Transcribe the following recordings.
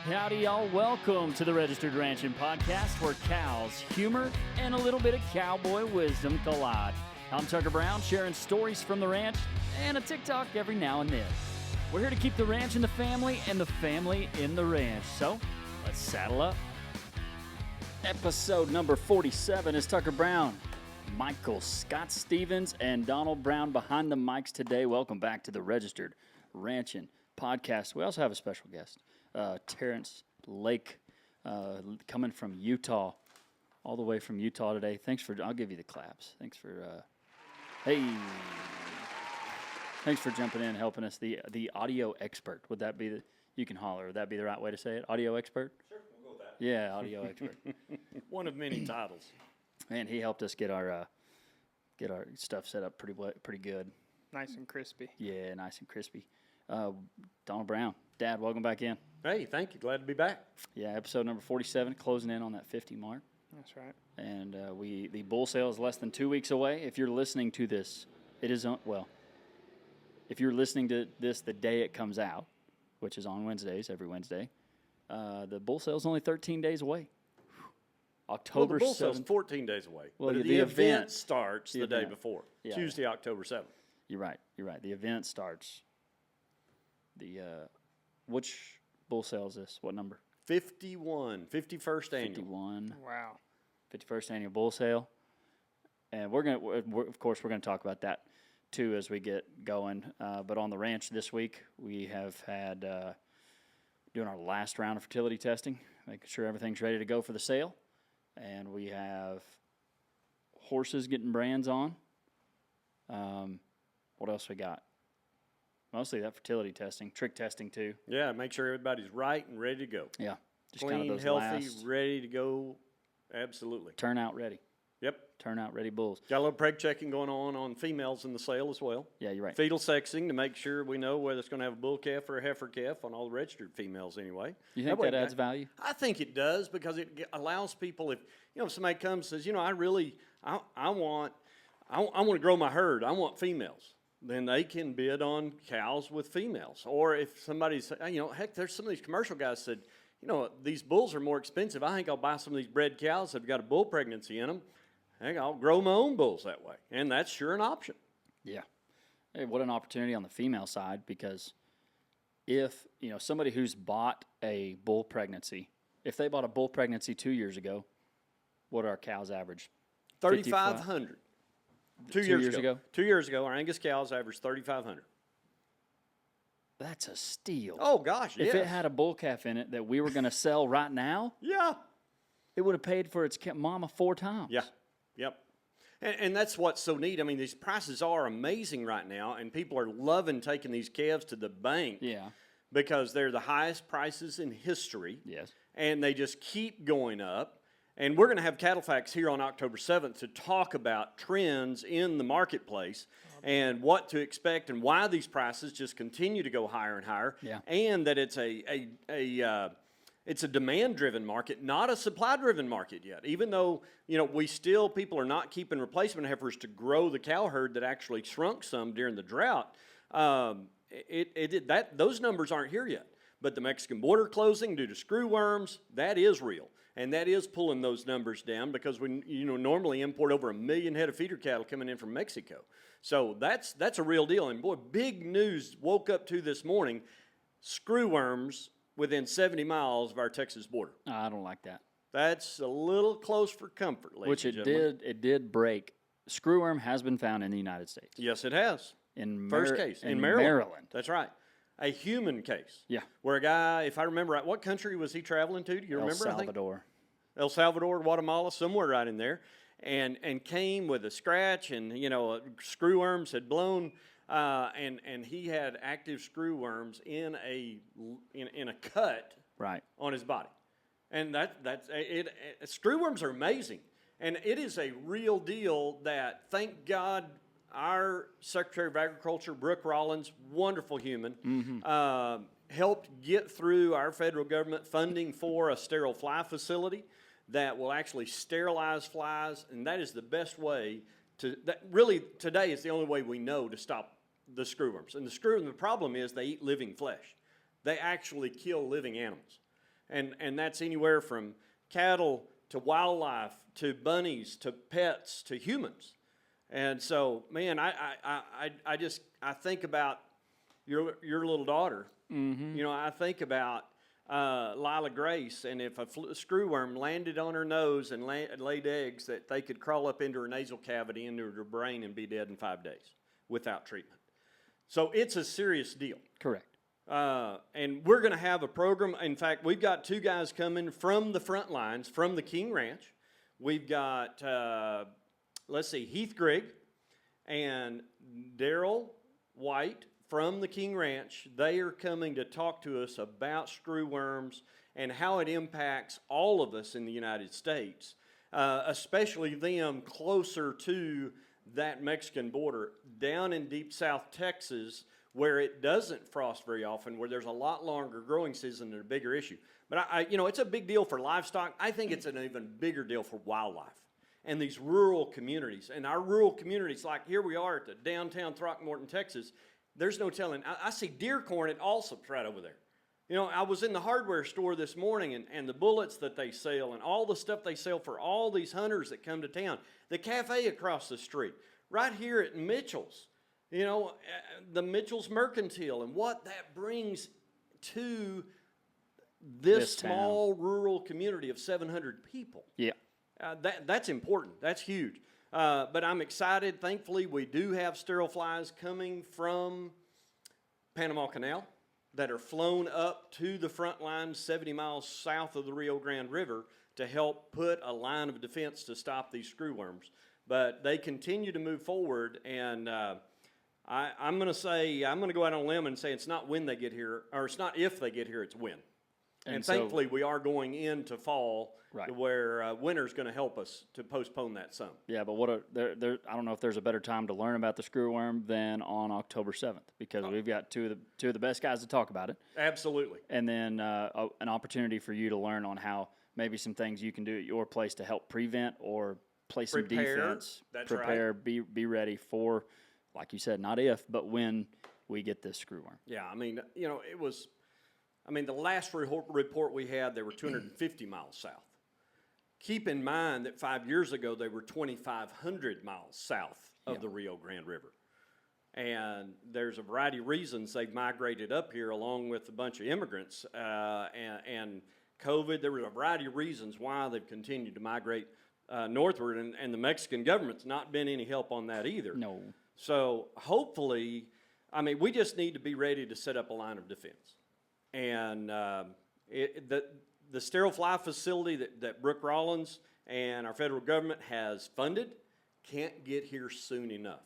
Howdy, y'all. Welcome to the Registered Ranching Podcast, where cows, humor, and a little bit of cowboy wisdom collide. I'm Tucker Brown, sharing stories from the ranch and a TikTok every now and then. We're here to keep the ranch in the family and the family in the ranch. So, let's saddle up. Episode number 47 is Tucker Brown, Michael, Scott Stevens, and Donnell Brown behind the mics today. Welcome back to the Registered Ranching Podcast. We also have a special guest. Terrence Lake, coming from Utah, all the way from Utah today. I'll give you the claps. Thanks for jumping in and helping us. The audio expert. Would that be you can holler. Would that be the right way to say it? Audio expert? Sure, we'll go with that. Yeah, audio expert. One of many titles. And he helped us get our stuff set up pretty good. Nice and crispy. Yeah, nice and crispy. Donnell Brown, Dad, welcome back in. Hey, thank you. Glad to be back. Yeah, episode number 47, closing in on that 50 mark. That's right. And the bull sale is less than 2 weeks away. If you're listening to this, if you're listening to this the day it comes out, which is on Wednesdays, every Wednesday, the bull sale is only 13 days away. October 7th. The bull sale's 14 days away. Well, but the event starts the day before, Tuesday, October 7th. You're right. The event starts. Which bull sale is this? What number? 51, 51st annual. 51. Wow. 51st annual bull sale. And of course, we're going to talk about that too as we get going. But on the ranch this week, we have had doing our last round of fertility testing, making sure everything's ready to go for the sale. And we have horses getting brands on. What else we got? Mostly that fertility testing, trick testing too. Yeah, make sure everybody's right and ready to go. Yeah. Just clean, kind of those healthy, ready to go. Absolutely. Turnout ready. Yep. Turnout ready bulls. Got a little preg checking going on females in the sale as well. Yeah, you're right. Fetal sexing to make sure we know whether it's going to have a bull calf or a heifer calf on all the registered females anyway. You think that adds value? I think it does because it allows people, if somebody comes and says, I want to grow my herd. I want females. Then they can bid on cows with females. Or if somebody's, heck, there's some of these commercial guys said, these bulls are more expensive. I think I'll buy some of these bred cows that have got a bull pregnancy in them. Heck, I'll grow my own bulls that way. And that's sure an option. Yeah. Hey, what an opportunity on the female side, because if, somebody who's bought a bull pregnancy, if they bought a bull pregnancy 2 years ago, what are our cows average? 3,500. 2 years ago. 2 years ago, our Angus cows averaged 3,500. That's a steal. Oh, gosh, yes. If it had a bull calf in it that we were going to sell right now, yeah, it would have paid for its mama 4 times. Yeah, yep. And that's what's so neat. I mean, these prices are amazing right now, and people are loving taking these calves to the bank. Yeah. Because they're the highest prices in history. Yes. And they just keep going up. And we're going to have Cattle Facts here on October 7th to talk about trends in the marketplace and what to expect and why these prices just continue to go higher and higher. Yeah. And that it's a demand-driven market, not a supply-driven market yet. Even though, people are not keeping replacement heifers to grow the cow herd that actually shrunk some during the drought. Those numbers aren't here yet. But the Mexican border closing due to screwworms, that is real. And that is pulling those numbers down because we normally import over 1 million head of feeder cattle coming in from Mexico. So that's a real deal. And boy, big news woke up to this morning, screwworms within 70 miles of our Texas border. I don't like that. That's a little close for comfort, ladies and gentlemen. It did break. Screwworm has been found in the United States. Yes, it has. First case. In Maryland. That's right. A human case. Yeah. Where a guy, if I remember right, what country was he traveling to? Do you remember? El Salvador. El Salvador, Guatemala, somewhere right in there. And came with a scratch and, screwworms had blown. And he had active screwworms in a cut on his body. And that's it. Screwworms are amazing. And it is a real deal that, thank God, our Secretary of Agriculture, Brooke Rollins, wonderful human, helped get through our federal government funding for a sterile fly facility that will actually sterilize flies, and that is the best way to, that really today is the only way we know to stop the screwworms. And the problem is they eat living flesh. They actually kill living animals. And that's anywhere from cattle to wildlife to bunnies to pets to humans. And so, man, I think about your little daughter. Mm-hmm. You know, I think about Lila Grace, and if a screwworm landed on her nose and laid eggs, that they could crawl up into her nasal cavity, into her brain, and be dead in 5 days without treatment. So it's a serious deal. Correct. And we're going to have a program. In fact, we've got 2 guys coming from the front lines, from the King Ranch. We've got, Heath Grigg and Daryl White from the King Ranch. They are coming to talk to us about screwworms and how it impacts all of us in the United States, especially them closer to that Mexican border, down in deep South Texas, where it doesn't frost very often, where there's a lot longer growing season and a bigger issue. But it's a big deal for livestock. I think it's an even bigger deal for wildlife and these rural communities. And our rural communities, like here we are at the downtown Throckmorton, Texas, there's no telling. I see deer corn at Allsup's right over there. You know, I was in the hardware store this morning, and the bullets that they sell and all the stuff they sell for all these hunters that come to town. The cafe across the street, right here at Mitchell's, you know, the Mitchell's Mercantile, and what that brings to this small rural community of 700 people. Yeah. That's important. That's huge. But I'm excited. Thankfully, we do have sterile flies coming from Panama Canal that are flown up to the front line 70 miles south of the Rio Grande River to help put a line of defense to stop these screwworms. But they continue to move forward, and I'm going to go out on a limb and say it's not when they get here, or it's not if they get here, it's when. And thankfully, we are going into fall, right, where winter's going to help us to postpone that some. Yeah, but I don't know if there's a better time to learn about the screwworm than on October 7th, because we've got two of the best guys to talk about it. Absolutely. And then an opportunity for you to learn on how maybe some things you can do at your place to help prevent or play some defense. That's prepare, right. Be ready for, like you said, not if, but when we get this screwworm. Yeah, I mean, you know, the last report we had, they were 250 miles south. Keep in mind that 5 years ago, they were 2,500 miles south of the Rio Grande River. And there's a variety of reasons they've migrated up here along with a bunch of immigrants and COVID. There was a variety of reasons why they've continued to migrate northward, and the Mexican government's not been any help on that either. No. So hopefully, we just need to be ready to set up a line of defense. And the sterile fly facility that Brooke Rollins and our federal government has funded can't get here soon enough.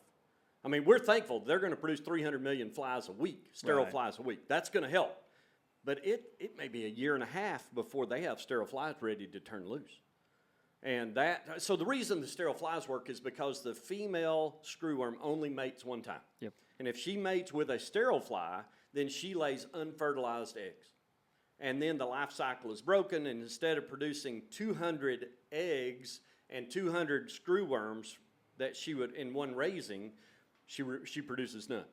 I mean, we're thankful they're going to produce 300 million flies a week, sterile flies a week. That's going to help. But it may be a year and a half before they have sterile flies ready to turn loose. And so the reason the sterile flies work is because the female screwworm only mates one time. Yep. And if she mates with a sterile fly, then she lays unfertilized eggs. And then the life cycle is broken, and instead of producing 200 eggs and 200 screwworms that she would, in one raising, she produces none.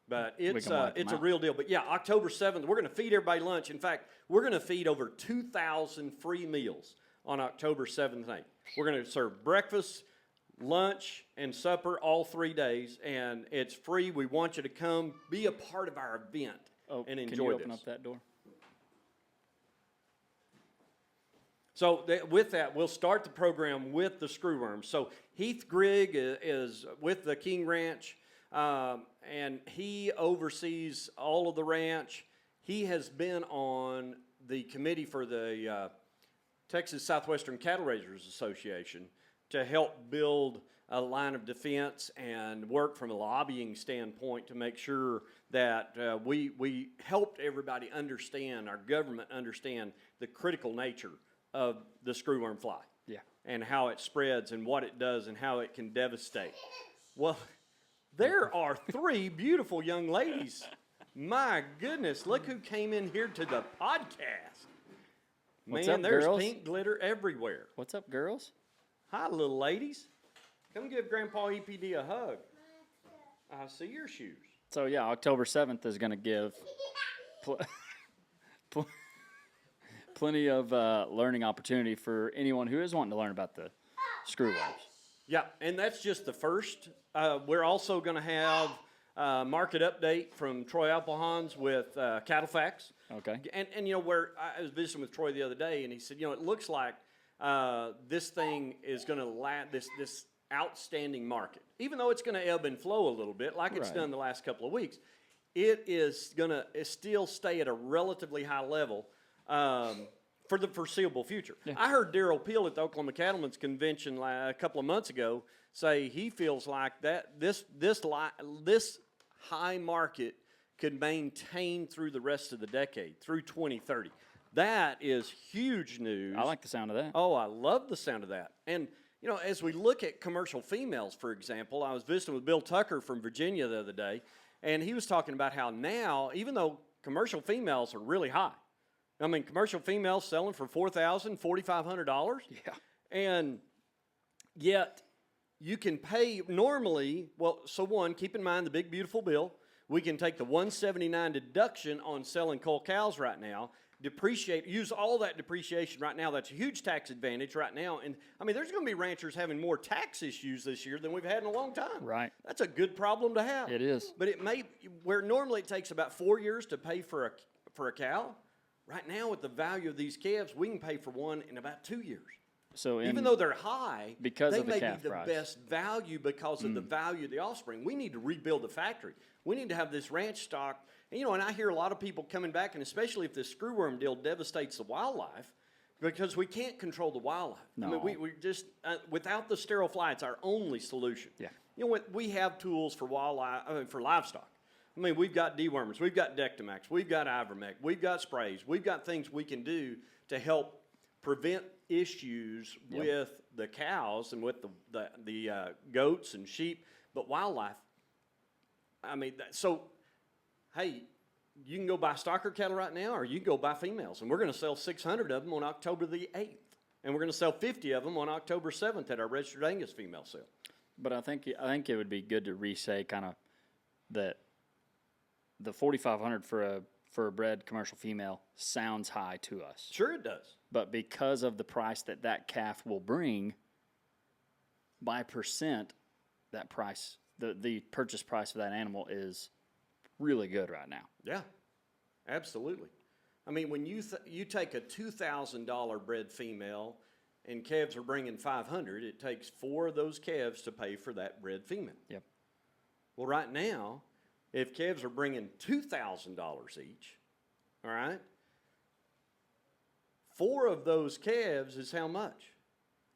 But it's a real deal. But yeah, October 7th, we're going to feed everybody lunch. In fact, we're going to feed over 2,000 free meals on October 7th night. We're going to serve breakfast, lunch, and supper all 3 days, and it's free. We want you to come be a part of our event and enjoy this. Can you open up that door? So with that, we'll start the program with the screwworms. So Heath Grigg is with the King Ranch, and he oversees all of the ranch. He has been on the committee for the Texas Southwestern Cattle Raisers Association to help build a line of defense and work from a lobbying standpoint to make sure that we helped everybody understand, our government understand the critical nature of the screwworm fly. Yeah. And how it spreads and what it does and how it can devastate. Well, there are 3 beautiful young ladies. My goodness, look who came in here to the podcast. What's Man, up, there's girls? pink glitter everywhere. What's up, girls? Hi, little ladies. Come give Grandpa EPD a hug. I see your shoes. So yeah, October 7th is going to give plenty of learning opportunity for anyone who is wanting to learn about the screwworms. Yeah, and that's just the first. We're also going to have market update from Troy Applehans with Cattle Facts. Okay. And where I was visiting with Troy the other day, and he said, it looks like this thing is going to last this outstanding market, even though it's going to ebb and flow a little bit, like it's done the last couple of weeks. It is going to still stay at a relatively high level for the foreseeable future. Yeah. I heard Darrell Peel at the Oklahoma Cattlemen's Convention a couple of months ago say he feels like that this high market could maintain through the rest of the decade, through 2030. That is huge news. I like the sound of that. Oh, I love the sound of that. And, as we look at commercial females, for example, I was visiting with Bill Tucker from Virginia the other day, and he was talking about how now, even though commercial females are really high, I mean, commercial females selling for $4,000, $4,500. Yeah. And yet you can pay normally, keep in mind the big, beautiful bill. We can take the $179 deduction on selling cull cows right now, use all that depreciation right now. That's a huge tax advantage right now. And, I mean, there's going to be ranchers having more tax issues this year than we've had in a long time. Right. That's a good problem to have. It is. But where normally it takes about 4 years to pay for a cow, right now with the value of these calves, we can pay for one in about 2 years. So even though they're high, they may be the best value because of the value of the offspring. We need to rebuild the factory. We need to have this ranch stock. And, and I hear a lot of people coming back, and especially if this screwworm deal devastates the wildlife, because we can't control the wildlife. No. I mean, we just, without the sterile fly, it's our only solution. Yeah. We have tools for for livestock. I mean, we've got dewormers, we've got Dectomax, we've got Ivermectin, we've got sprays, we've got things we can do to help prevent issues with the cows and with the goats and sheep, but wildlife. I mean, hey, you can go buy stocker cattle right now, or you can go buy females, and we're going to sell 600 of them on October the 8th, and we're going to sell 50 of them on October 7th at our registered Angus female sale. But I think it would be good to re-say kind of that the $4,500 for a bred commercial female sounds high to us. Sure, it does. But because of the price that calf will bring, by percent, that price, the purchase price of that animal is really good right now. Yeah, absolutely. I mean, when you take a $2,000 bred female and calves are bringing $500, it takes 4 of those calves to pay for that bred female. Yep. Well, right now, if calves are bringing $2,000 each, all right, 4 of those calves is how much?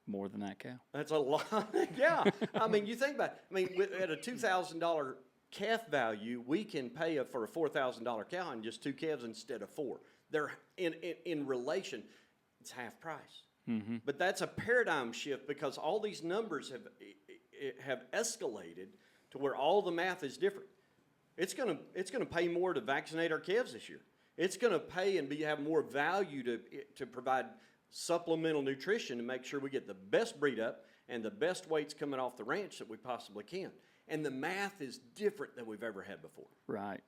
More than that cow. That's a lot. Yeah. I mean, you think about it. I mean, at a $2,000 calf value, we can pay for a $4,000 cow and just 2 calves instead of 4. They're in relation, it's half price. Mm-hmm. But that's a paradigm shift because all these numbers have escalated to where all the math is different. It's gonna pay more to vaccinate our calves this year. It's gonna pay and have more value to provide supplemental nutrition to make sure we get the best breed up and the best weights coming off the ranch that we possibly can. And the math is different than we've ever had before. Right.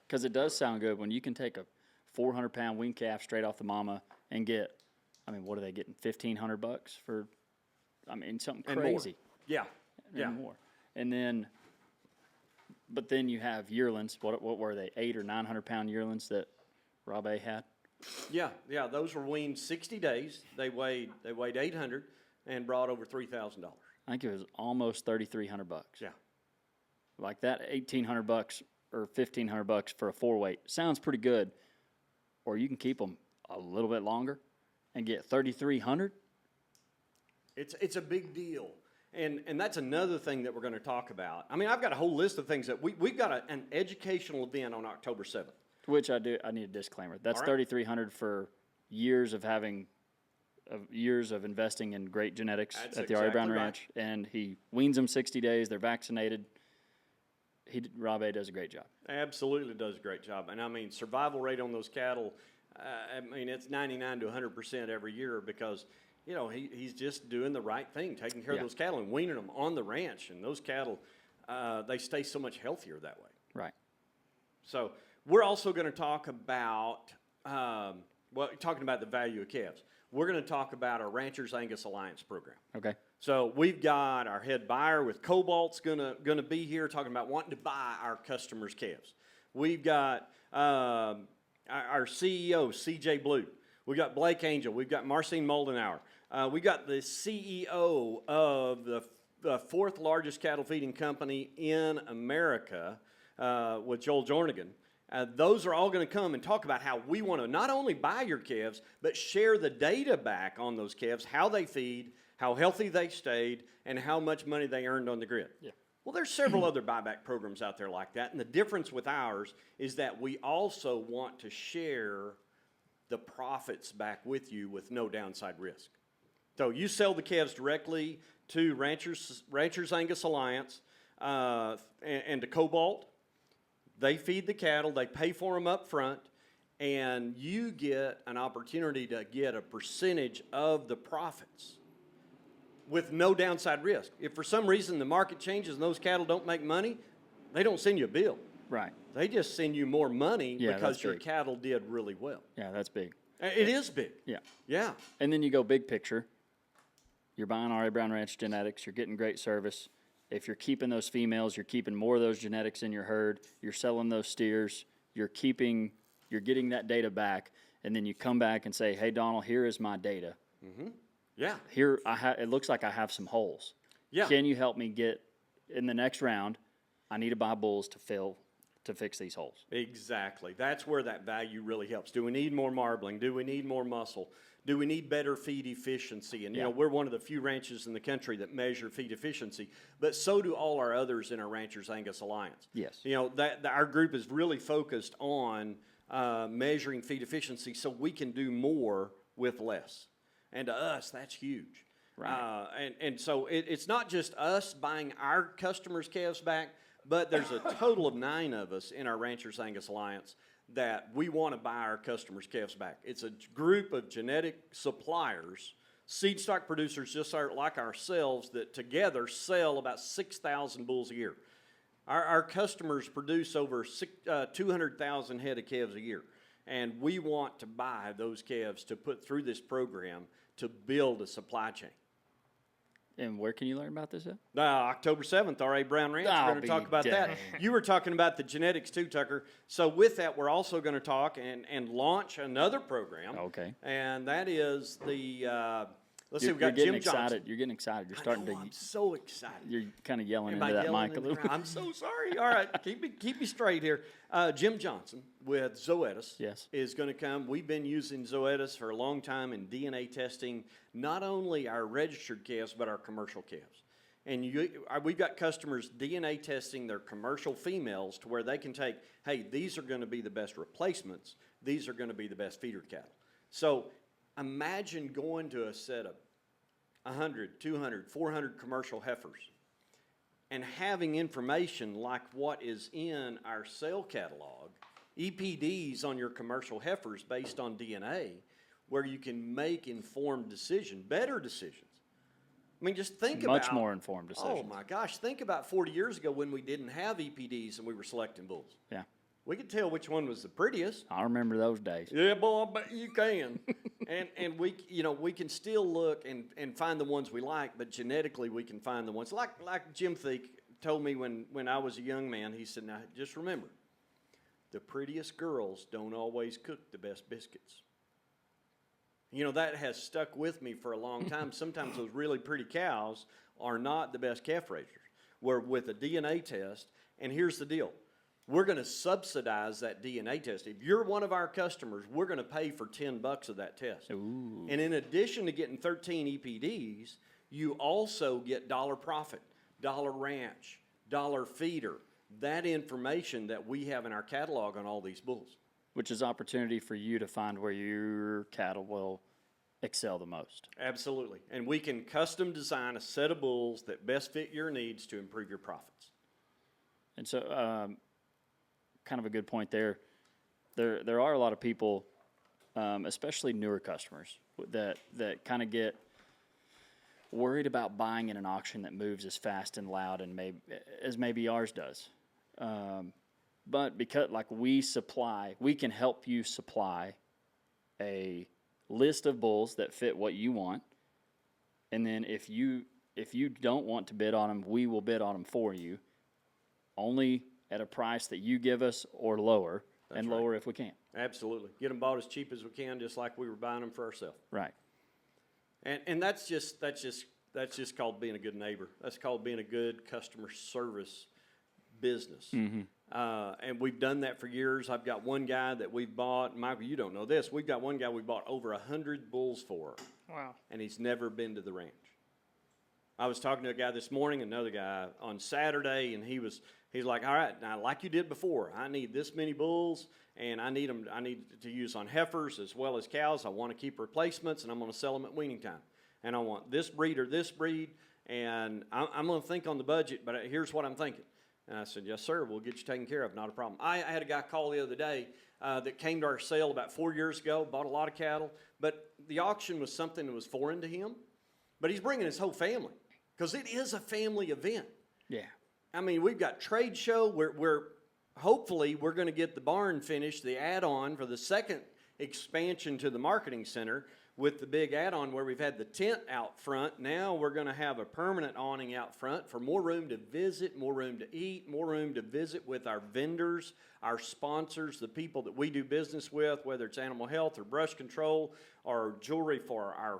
Because it does sound good when you can take a 400-pound weaned calf straight off the mama and get, I mean, what are they getting? $1,500 for? I mean, something crazy. Yeah. And more. And then, but then you have yearlings. What were they? 800 or 900-pound yearlings that Rob A had. Yeah. Those were weaned 60 days. They weighed 800 and brought over $3,000. I think it was almost $3,300. Yeah. Like that, $1,800 or $1,500 for a 4-weight sounds pretty good. Or you can keep them a little bit longer and get $3,300. It's a big deal. And that's another thing that we're going to talk about. I mean, I've got a whole list of things that we've got an educational event on October 7th. Which I need a disclaimer. That's right. $3,300 for years of investing in great genetics at the Ari Brown Ranch, and he weans them 60 days. They're vaccinated. Rob A does a great job. Absolutely does a great job. And I mean, survival rate on those cattle, I mean, it's 99 to 100% every year because, he's just doing the right thing, taking care of those cattle and weaning them on the ranch. And those cattle, they stay so much healthier that way. Right. So we're also going to talk about well, talking about the value of calves, we're going to talk about our Ranchers Angus Alliance program. Okay. So we've got our head buyer with Cobalt's gonna be here talking about wanting to buy our customers' calves. We've got our CEO, CJ Blue. We've got Blake Angel. We've got Marcine Moldenauer. We got the CEO of the fourth largest cattle feeding company in America with Joel Jornigan. Those are all going to come and talk about how we want to not only buy your calves, but share the data back on those calves, how they feed, how healthy they stayed, and how much money they earned on the grid. Yeah. Well, there's several other buyback programs out there like that, and the difference with ours is that we also want to share the profits back with you with no downside risk. So you sell the calves directly to Ranchers Angus Alliance and to Cobalt. They feed the cattle, they pay for them up front, and you get an opportunity to get a percentage of the profits with no downside risk. If for some reason the market changes and those cattle don't make money, they don't send you a bill. Right. They just send you more money Yeah, because that's your big. cattle did really well. Yeah, that's big. It is big. Yeah. Yeah. And then you go big picture. You're buying R.A. Brown Ranch genetics. You're getting great service. If you're keeping those females, you're keeping more of those genetics in your herd. You're selling those steers. You're getting that data back. And then you come back and say, hey, Donald, here is my data. Mm-hmm. Yeah. Here, it looks like I have some holes. Yeah. Can you help me get, in the next round, I need to buy bulls to fix these holes. Exactly. That's where that value really helps. Do we need more marbling? Do we need more muscle? Do we need better feed efficiency? And, you know, we're one of the few ranches in the country that measure feed efficiency, but so do all our others in our Ranchers Angus Alliance. Yes. You know, our group is really focused on measuring feed efficiency so we can do more with less. And to us, that's huge. Right. And so it's not just us buying our customers' calves back, but there's a total of 9 of us in our Ranchers Angus Alliance that we want to buy our customers' calves back. It's a group of genetic suppliers, seed stock producers just like ourselves that together sell about 6,000 bulls a year. Our customers produce over 200,000 head of calves a year, and we want to buy those calves to put through this program to build a supply chain. And where can you learn about this at? October 7th, R.A. Brown Ranch. We're going to talk about that. You were talking about the genetics too, Tucker. So with that, we're also going to talk and launch another program. Okay. And that is the, we got Jim Johnson. You're getting excited. You're starting I'm so excited. You're kind of yelling Am into I that yelling mic a in the little crowd? I'm so sorry. All right, keep me straight here. Jim Johnson with Zoetis is going to come. We've been using Zoetis for a long time in DNA testing, not only our registered calves, but our commercial calves. And we've got customers DNA testing their commercial females to where they can take, hey, these are going to be the best replacements. These are going to be the best feeder cattle. So imagine going to a set of 100, 200, 400 commercial heifers and having information like what is in our sale catalog, EPDs on your commercial heifers based on DNA, where you can make informed better decisions. I mean, just think about... Much more informed decisions. Oh, my gosh. Think about 40 years ago when we didn't have EPDs and we were selecting bulls. Yeah. We could tell which one was the prettiest. I remember those days. Yeah, boy, I bet you can. and we can still look and find the ones we like, but genetically we can find the ones. Like Jim Thieck told me when I was a young man, he said, now just remember, the prettiest girls don't always cook the best biscuits. You know, that has stuck with me for a long time. Sometimes those really pretty cows are not the best calf raisers. We're with a DNA test, and here's the deal. We're going to subsidize that DNA test. If you're one of our customers, we're going to pay for $10 of that test. Ooh. And in addition to getting 13 EPDs, you also get dollar profit, dollar ranch, dollar feeder, that information that we have in our catalog on all these bulls. Which is opportunity for you to find where your cattle will excel the most. Absolutely. And we can custom design a set of bulls that best fit your needs to improve your profits. And so, kind of a good point there. There are a lot of people, especially newer customers, that kind of get worried about buying in an auction that moves as fast and loud and maybe ours does. But because we can help you supply a list of bulls that fit what you want, and then if you don't want to bid on them, we will bid on them for you, only at a price that you give us or lower, and lower if we can. Absolutely. Get them bought as cheap as we can, just like we were buying them for ourselves. Right. And that's just called being a good neighbor. That's called being a good customer service business. And we've done that for years. I've got one guy that we've bought. Michael, you don't know this. We've got one guy we bought over 100 bulls for. Wow. And he's never been to the ranch. I was talking to a guy this morning, another guy on Saturday, and he's like, all right, now like you did before, I need this many bulls, and I need to use on heifers as well as cows. I want to keep replacements, and I'm going to sell them at weaning time. And I want this breed or this breed, and I'm going to think on the budget, but here's what I'm thinking. And I said, yes, sir, we'll get you taken care of, not a problem. I had a guy call the other day that came to our sale about 4 years ago, bought a lot of cattle, but the auction was something that was foreign to him, but he's bringing his whole family. Because it is a family event. Yeah. I mean, we've got trade show. We're hopefully we're going to get the barn finished, the add-on for the second expansion to the marketing center with the big add-on where we've had the tent out front. Now we're going to have a permanent awning out front for more room to visit, more room to eat, more room to visit with our vendors, our sponsors, the people that we do business with, whether it's animal health or brush control or jewelry for our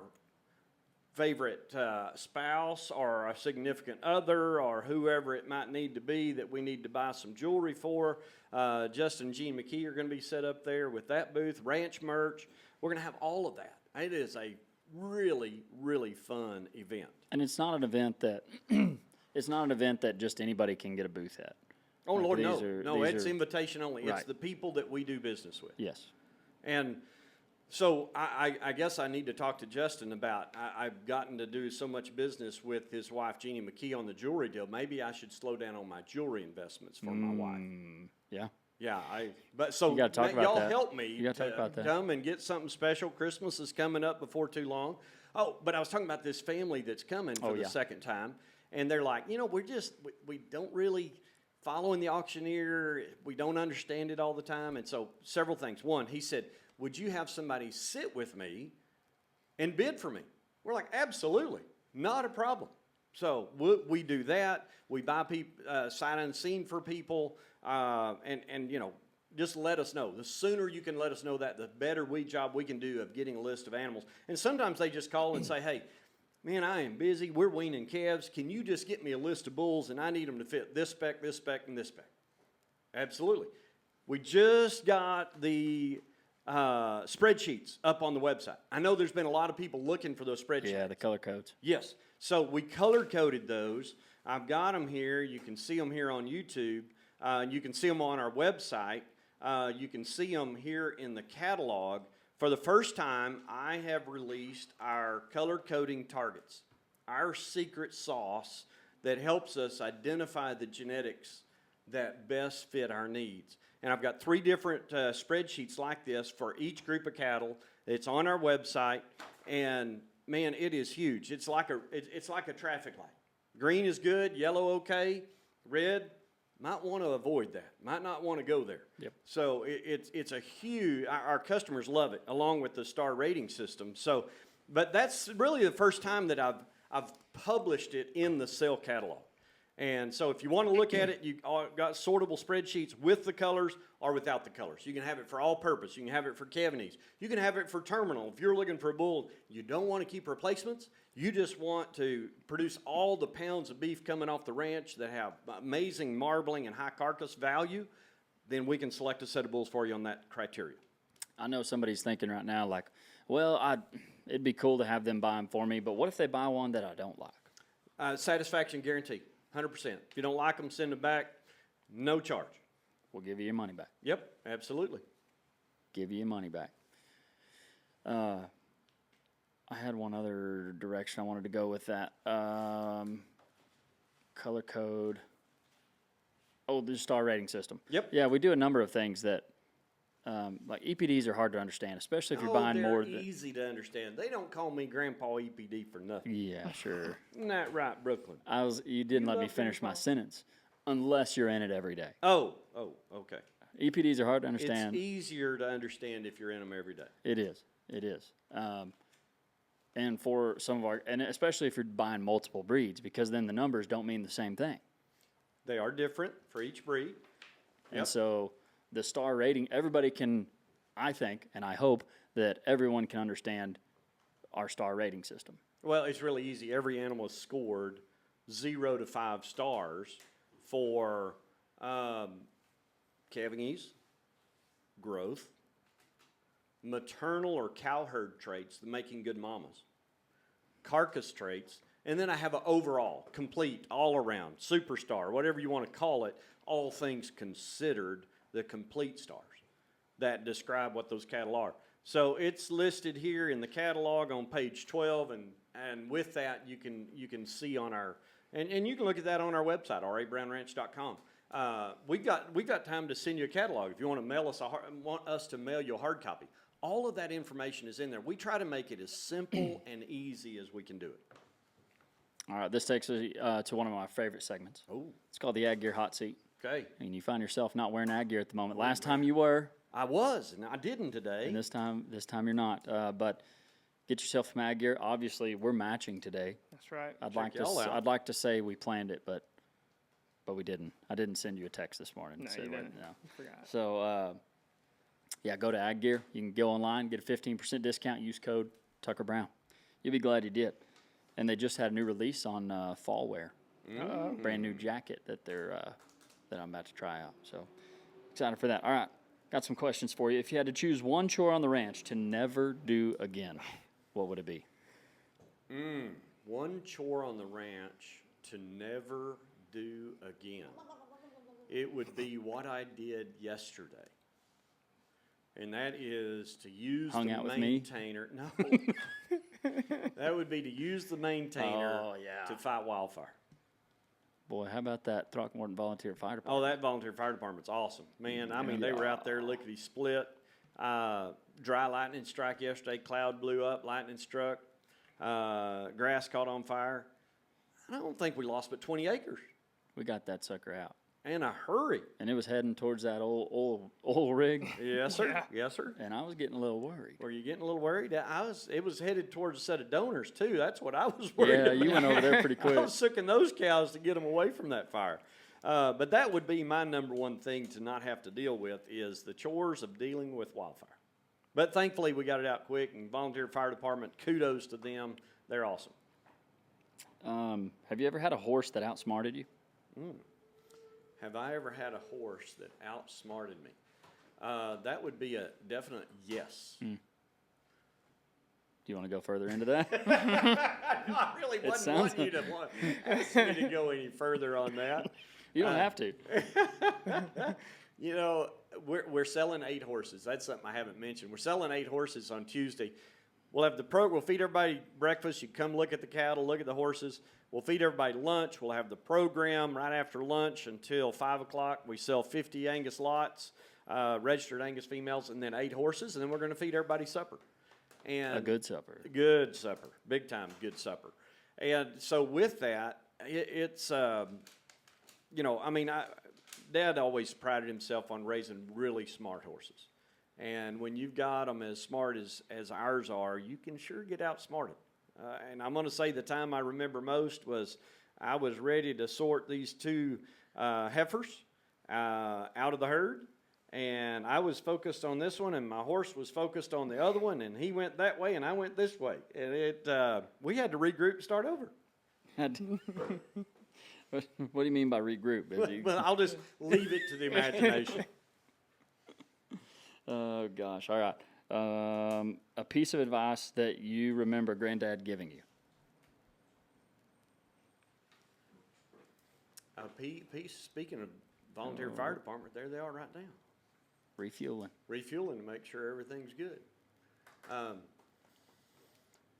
favorite spouse or a significant other or whoever it might need to be that we need to buy some jewelry for. Justin and Jean McKee are going to be set up there with that booth, ranch merch. We're going to have all of that. It is a really, really fun event. And it's not an event that just anybody can get a booth at. Oh, Lord, no. No, It's invitation only. Right. It's the people that we do business with. Yes. And so I guess I need to talk to Justin about, I've gotten to do so much business with his wife, Jeannie McKee, on the jewelry deal. Maybe I should slow down on my jewelry investments for my wife. Yeah. Yeah, but so You gotta talk about y'all that. help me You gotta talk about that. come and get something special. Christmas is coming up before too long. Oh, but I was talking about this family that's coming for the second time, and they're like, we don't really follow in the auctioneer. We don't understand it all the time, and so several things. One, he said, would you have somebody sit with me and bid for me? We're like, absolutely, not a problem. So we do that. We buy sight unseen for people, and just let us know. The sooner you can let us know that, the better job we can do of getting a list of animals. And sometimes they just call and say, hey, man, I am busy. We're weaning calves. Can you just get me a list of bulls, and I need them to fit this spec, this spec, and this spec? Absolutely. We just got the spreadsheets up on the website. I know there's been a lot of people looking for those spreadsheets. Yeah, the color codes. Yes. So we color-coded those. I've got them here. You can see them here on YouTube. You can see them on our website. You can see them here in the catalog. For the first time, I have released our color coding targets, our secret sauce that helps us identify the genetics that best fit our needs. And I've got 3 different spreadsheets like this for each group of cattle. It's on our website, and man, it is huge. It's like a traffic light. Green is good, yellow okay, red might want to avoid that. Might not want to go there. Yep. So it's a huge. Our customers love it, along with the star rating system. So, but that's really the first time that I've published it in the sale catalog. And so if you want to look at it, you've got sortable spreadsheets with the colors or without the colors. You can have it for all purpose. You can have it for Cavanese. You can have it for terminal. If you're looking for a bull, you don't want to keep replacements. You just want to produce all the pounds of beef coming off the ranch that have amazing marbling and high carcass value, then we can select a set of bulls for you on that criteria. I know somebody's thinking right now, like, well, it'd be cool to have them buy them for me, but what if they buy one that I don't like? Satisfaction guarantee. 100%. If you don't like them, send them back. No charge. We'll give you your money back. Yep, absolutely. Give you your money back. I had one other direction I wanted to go with that. Color code. Oh, the star rating system. Yep. Yeah, we do a number of things that, like EPDs are hard to understand, especially if you're buying more. They're easy to understand. They don't call me Grandpa EPD for nothing. Yeah, sure. Isn't that right, Brooklyn? You didn't let me finish my sentence. Unless you're in it every day. Oh, okay. EPDs are hard to understand. It's easier to understand if you're in them every day. It is. It is. And for some of our, and especially if you're buying multiple breeds, because then the numbers don't mean the same thing. They are different for each breed. And so the star rating, everybody can, I think, and I hope that everyone can understand our star rating system. Well, it's really easy. Every animal is scored 0 to 5 stars for calving ease, growth, maternal or cow herd traits, the making good mamas, carcass traits, and then I have an overall, complete, all around, superstar, whatever you want to call it, all things considered, the complete stars that describe what those cattle are. So it's listed here in the catalog on page 12, and with that you can see on our, and you can look at that on our website, rabrownranch.com. We've got time to send you a catalog if you want to want us to mail you a hard copy. All of that information is in there. We try to make it as simple and easy as we can do it. All right, this takes us to one of my favorite segments. Oh. It's called the Ag Gear Hot Seat. Okay. And you find yourself not wearing ag gear at the moment. Last time you were. I was, and I didn't today. And this time you're not. But get yourself some ag gear. Obviously, we're matching today. That's right. I'd like to say we planned it, but we didn't. I didn't send you a text this morning. No, you didn't. No. I forgot. So, yeah, go to Ag Gear. You can go online, get a 15% discount, use code Tucker Brown. You'll be glad you did. And they just had a new release on fall wear. Brand new jacket that I'm about to try out. So excited for that. All right, got some questions for you. If you had to choose one chore on the ranch to never do again, what would it be? One chore on the ranch to never do again. It would be what I did yesterday. And that is to use Hung the out with me? maintainer. No. That would be to use the maintainer to fight wildfire. Boy, how about that Throckmorton Volunteer Fire Department? Oh, that volunteer fire department's awesome. Man, I mean, they were out there lickety-split. Dry lightning strike yesterday. Cloud blew up. Lightning struck. Grass caught on fire. I don't think we lost but 20 acres. We got that sucker out. In a hurry. And it was heading towards that old rig. Yes, sir. Yes, sir. And I was getting a little worried. Were you getting a little worried? It was headed towards a set of donors, too. That's what I was worried about. Yeah, you went over there pretty quick. I was sooking those cows to get them away from that fire. But that would be my number one thing to not have to deal with is the chores of dealing with wildfire. But thankfully, we got it out quick, and volunteer fire department, kudos to them. They're awesome. Have you ever had a horse that outsmarted you? Have I ever had a horse that outsmarted me? That would be a definite yes. Do you want to go further into that? I really wasn't wanting you to ask me to go any further on that. You don't have to. You know, we're selling 8 horses. That's something I haven't mentioned. We're selling 8 horses on Tuesday. We'll have we'll feed everybody breakfast. You come look at the cattle, look at the horses. We'll feed everybody lunch. We'll have the program right after lunch until 5 o'clock. We sell 50 Angus lots, registered Angus females, and then 8 horses, and then we're going to feed everybody supper. And a good supper. Good supper. Big time good supper. And so with that, it's, you know, I mean, Dad always prided himself on raising really smart horses. And when you've got them as smart as ours are, you can sure get outsmarted. And I'm going to say the time I remember most was I was ready to sort these 2 heifers out of the herd. And I was focused on this one, and my horse was focused on the other one, and he went that way, and I went this way. And we had to regroup and start over. What do you mean by regroup? Well, I'll just leave it to the imagination. Oh, gosh. All right. A piece of advice that you remember Granddad giving you. A piece, speaking of volunteer fire department, there they are right now. Refueling to make sure everything's good.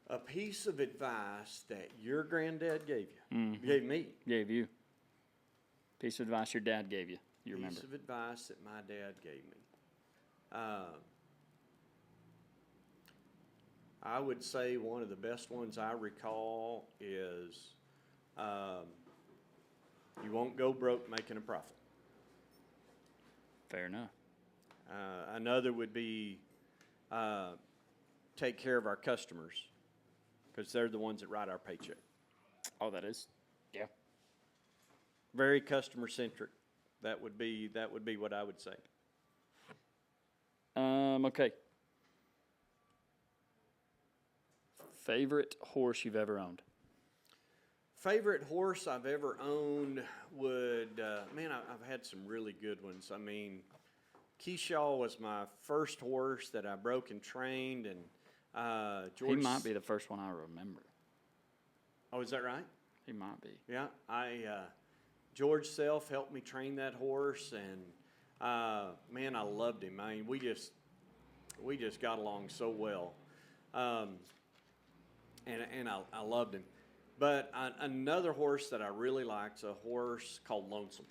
A piece of advice that your granddad gave you, gave me. Gave you. Piece of advice your dad gave you. You remember. Piece of advice that my dad gave me. I would say one of the best ones I recall is you won't go broke making a profit. Fair enough. Another would be take care of our customers, because they're the ones that write our paycheck. Oh, that is. Yeah. Very customer centric. That would be what I would say. Okay. Favorite horse you've ever owned? Favorite horse I've ever owned would, I've had some really good ones. I mean, Keyshaw was my first horse that I broke and trained, and George. He might be the first one I remember. Oh, is that right? He might be. Yeah, George Self helped me train that horse, and I loved him. I mean, we just got along so well, and I loved him. But another horse that I really liked is a horse called Lonesome.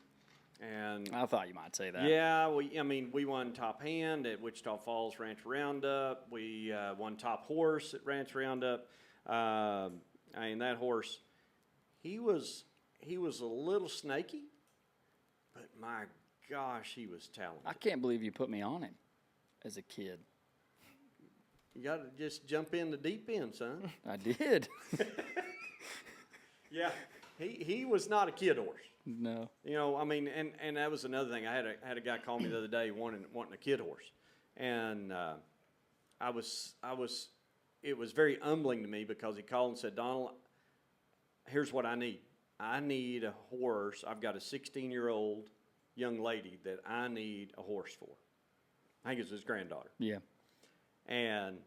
And I thought you might say that. Yeah, we won Top Hand at Wichita Falls Ranch Roundup. We won Top Horse at Ranch Roundup. That horse, he was a little snaky, but my gosh, he was talented. I can't believe you put me on him as a kid. You got to just jump in the deep end, son. I did. Yeah, he was not a kid horse. No. And that was another thing. I had a guy call me the other day wanting a kid horse, and it was very humbling to me, because he called and said, Donnell, here's what I need. I need a horse. I've got a 16-year-old young lady that I need a horse for. I think it's his granddaughter. Yeah. And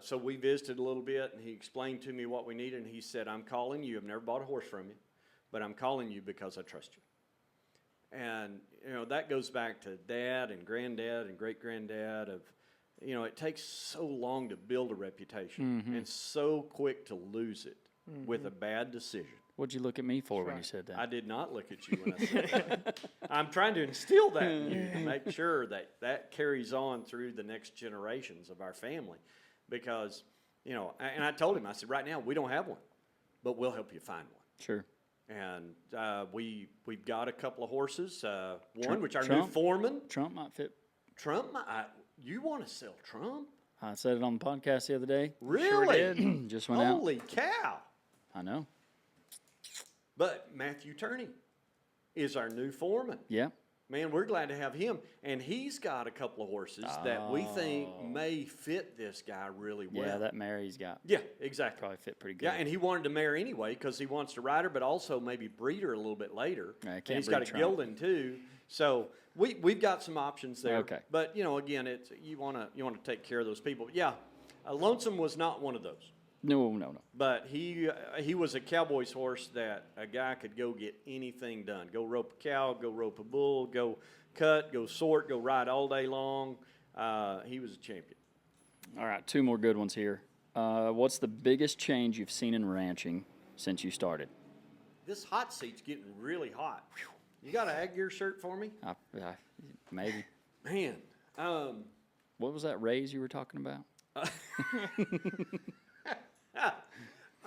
so we visited a little bit, and he explained to me what we needed, and he said, I'm calling you. I've never bought a horse from you, but I'm calling you because I trust you. And, that goes back to dad and granddad and great-granddad of, it takes so long to build a reputation and so quick to lose it with a bad decision. What'd you look at me for when you said that? I did not look at you when I said that. I'm trying to instill that in you to make sure that carries on through the next generations of our family. Because, and I told him, I said, right now we don't have one, but we'll help you find one. Sure. And we've got a couple of horses. Trump, which our new foreman. Trump might fit. You want to sell Trump? I said it on the podcast the other day. Really? Sure did. Just went out. Holy cow. I know. But Matthew Turney is our new foreman. Yeah. Man, we're glad to have him. And he's got a couple of horses that we think may fit this guy really well. Yeah, that mare he's got. Yeah, exactly. Probably fit pretty good. Yeah, and he wanted to mare anyway because he wants to ride her, but also maybe breed her a little bit later. Yeah, and he's got a gelding too. So we've got some options there. Okay. But, again, it's you want to take care of those people. But yeah, Lonesome was not one of those. No. But he was a cowboy's horse that a guy could go get anything done. Go rope a cow, go rope a bull, go cut, go sort, go ride all day long. He was a champion. All right, two more good ones here. What's the biggest change you've seen in ranching since you started? This hot seat's getting really hot. You got an ag gear shirt for me? Maybe. Man. What was that raise you were talking about?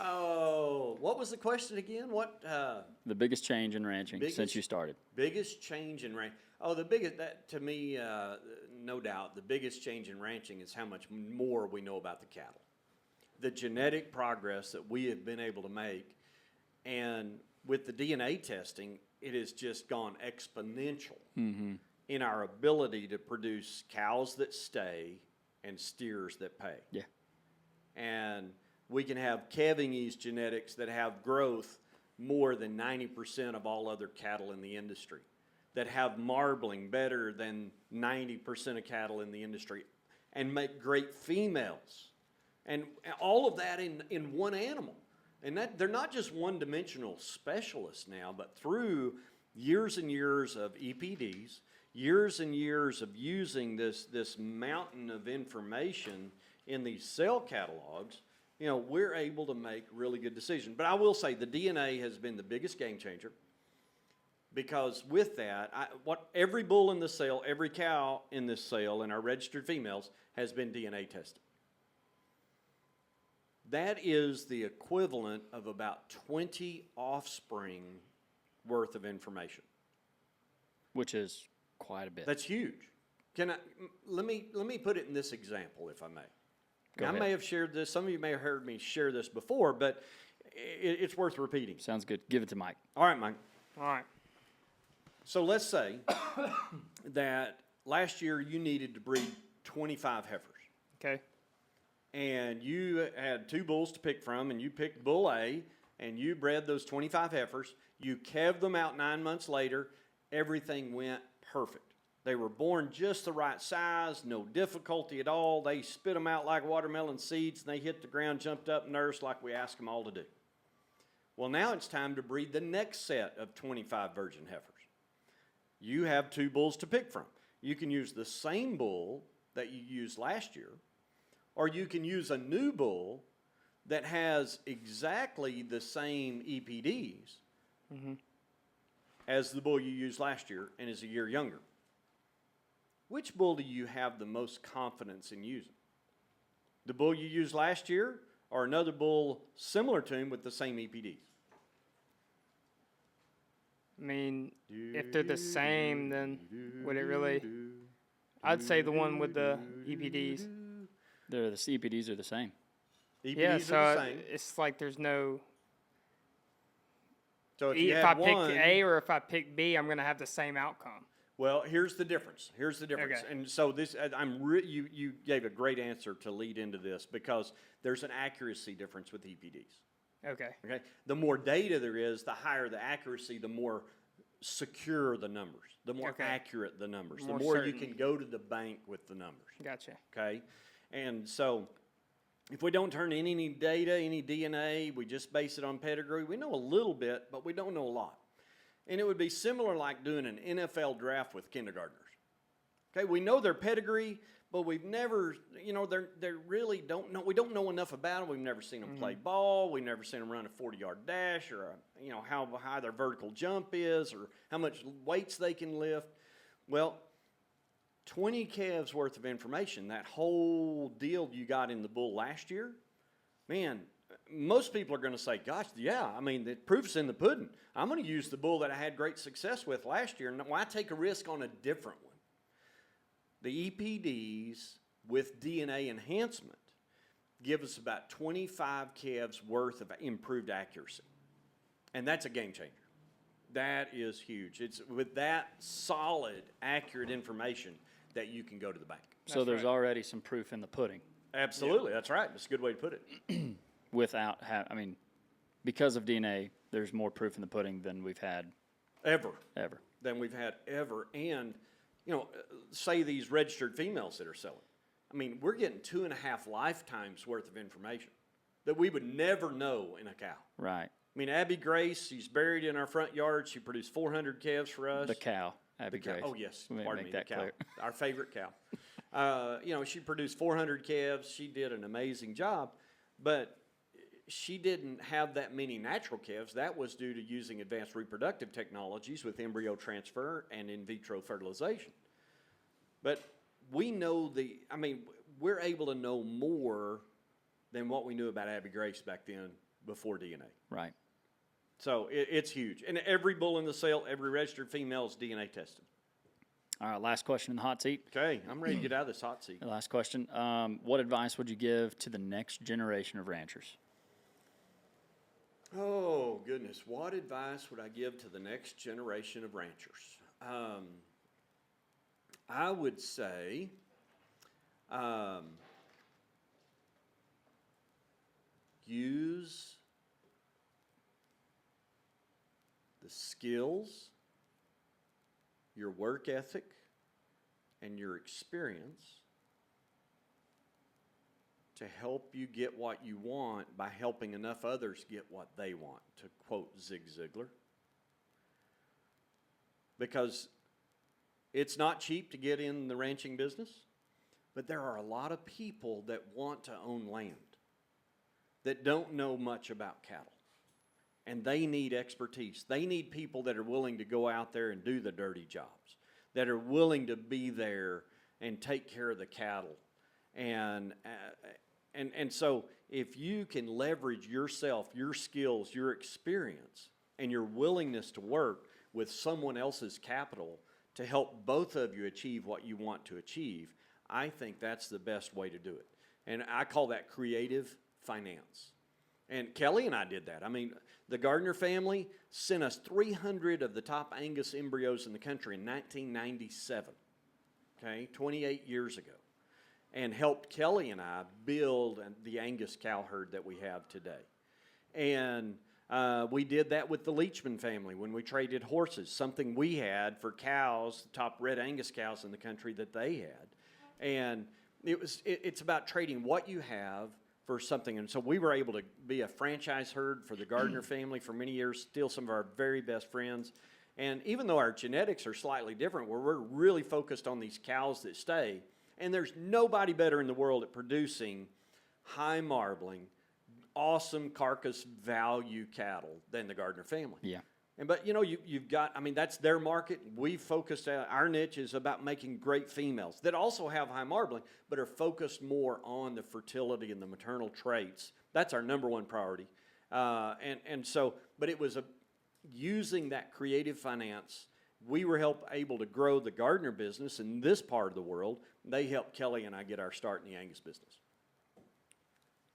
Oh, what was the question again? What? The biggest change in ranching since you started. Biggest change in ranching. Oh, that to me, no doubt, the biggest change in ranching is how much more we know about the cattle. The genetic progress that we have been able to make, and with the DNA testing, it has just gone exponential in our ability to produce cows that stay and steers that pay. Yeah. And we can have calving ease genetics that have growth more than 90% of all other cattle in the industry, that have marbling better than 90% of cattle in the industry, and make great females. And all of that in one animal. And that they're not just one-dimensional specialists now, but through years and years of EPDs, years and years of using this mountain of information in these cell catalogs, we're able to make really good decisions. But I will say the DNA has been the biggest game changer, because with that, every bull in the sale, every cow in this sale, and our registered females has been DNA tested. That is the equivalent of about 20 offspring worth of information. Which is quite a bit. That's huge. Let me put it in this example, if I may. Go I ahead. may have shared this. Some of you may have heard me share this before, but it's worth repeating. Sounds good. Give it to Mike. All right, Mike. All right. So let's say that last year you needed to breed 25 heifers. Okay. And you had 2 bulls to pick from, and you picked bull A, and you bred those 25 heifers. You calved them out 9 months later. Everything went perfect. They were born just the right size, no difficulty at all. They spit them out like watermelon seeds, and they hit the ground, jumped up, and nursed like we asked them all to do. Well, now it's time to breed the next set of 25 virgin heifers. You have 2 bulls to pick from. You can use the same bull that you used last year, or you can use a new bull that has exactly the same EPDs as the bull you used last year and is a year younger. Which bull do you have the most confidence in using? The bull you used last year or another bull similar to him with the same EPDs? I mean, if they're the same, then would it really? I'd say the one with the EPDs. The EPDs are the same. EPDs Yeah, are so the same. it's like there's no. So if you If I had one, pick A or if I pick B, I'm going to have the same outcome. well, here's the difference. Okay. And so this, you gave a great answer to lead into this because there's an accuracy difference with EPDs. Okay. Okay, the more data there is, the higher the accuracy, the more secure the numbers, the more Okay. accurate the numbers, More the more you certain. can go to the bank with the numbers. Gotcha. Okay, and so if we don't turn in any data, any DNA, we just base it on pedigree. We know a little bit, but we don't know a lot. And it would be similar like doing an NFL draft with kindergartners. Okay, we know their pedigree, but we've never, they really don't know. We don't know enough about them. We've never seen them play ball. We've never seen them run a 40-yard dash, or how high their vertical jump is, or how much weights they can lift. Well, 20 calves worth of information, that whole deal you got in the bull last year, man, most people are going to say, gosh, yeah, I mean, the proof's in the pudding. I'm going to use the bull that I had great success with last year, and why take a risk on a different one? The EPDs with DNA enhancement give us about 25 calves worth of improved accuracy. And that's a game changer. That is huge. It's with that solid, accurate information that you can go to the bank. So there's right. already some proof in the pudding Absolutely, that's right. That's a good way to put it. without, because of DNA, there's more proof in the pudding than we've had Ever. ever. And, say these registered females that are selling. I mean, we're getting 2.5 lifetimes worth of information that we would never know in a cow. Right. I mean, Abby Grace, she's buried in our front yard. She produced 400 calves for us. The cow, Abby cow. Grace. Oh, yes. Let me Pardon make me, that the cow. clear. Our favorite cow. She produced 400 calves. She did an amazing job, but she didn't have that many natural calves. That was due to using advanced reproductive technologies with embryo transfer and in vitro fertilization. But we know we're able to know more than what we knew about Abby Grace back then before DNA. Right. So it's huge. And every bull in the sale, every registered female is DNA tested. All right, last question in the hot seat. Okay, I'm ready to get out of this hot seat. Last question. What advice would you give to the next generation of ranchers? Oh, goodness. What advice would I give to the next generation of ranchers? I would say use the skills, your work ethic, and your experience to help you get what you want by helping enough others get what they want, to quote Zig Ziglar. Because it's not cheap to get in the ranching business, but there are a lot of people that want to own land that don't know much about cattle. And they need expertise. They need people that are willing to go out there and do the dirty jobs, that are willing to be there and take care of the cattle. And so if you can leverage yourself, your skills, your experience, and your willingness to work with someone else's capital to help both of you achieve what you want to achieve, I think that's the best way to do it. And I call that creative finance. And Kelly and I did that. I mean, the Gardner family sent us 300 of the top Angus embryos in the country in 1997, okay, 28 years ago, and helped Kelly and I build the Angus cow herd that we have today. And we did that with the Leachman family when we traded horses, something we had for cows, the top red Angus cows in the country that they had. And it's about trading what you have for something. And so we were able to be a franchise herd for the Gardner family for many years, still some of our very best friends. And even though our genetics are slightly different, where we're really focused on these cows that stay, and there's nobody better in the world at producing high marbling, awesome carcass value cattle than the Gardner family. Yeah. But you've got, I mean, that's their market. We focused, our niche is about making great females that also have high marbling, but are focused more on the fertility and the maternal traits. That's our number one priority. But it was using that creative finance. We were able to grow the Gardner business in this part of the world. They helped Kelly and I get our start in the Angus business.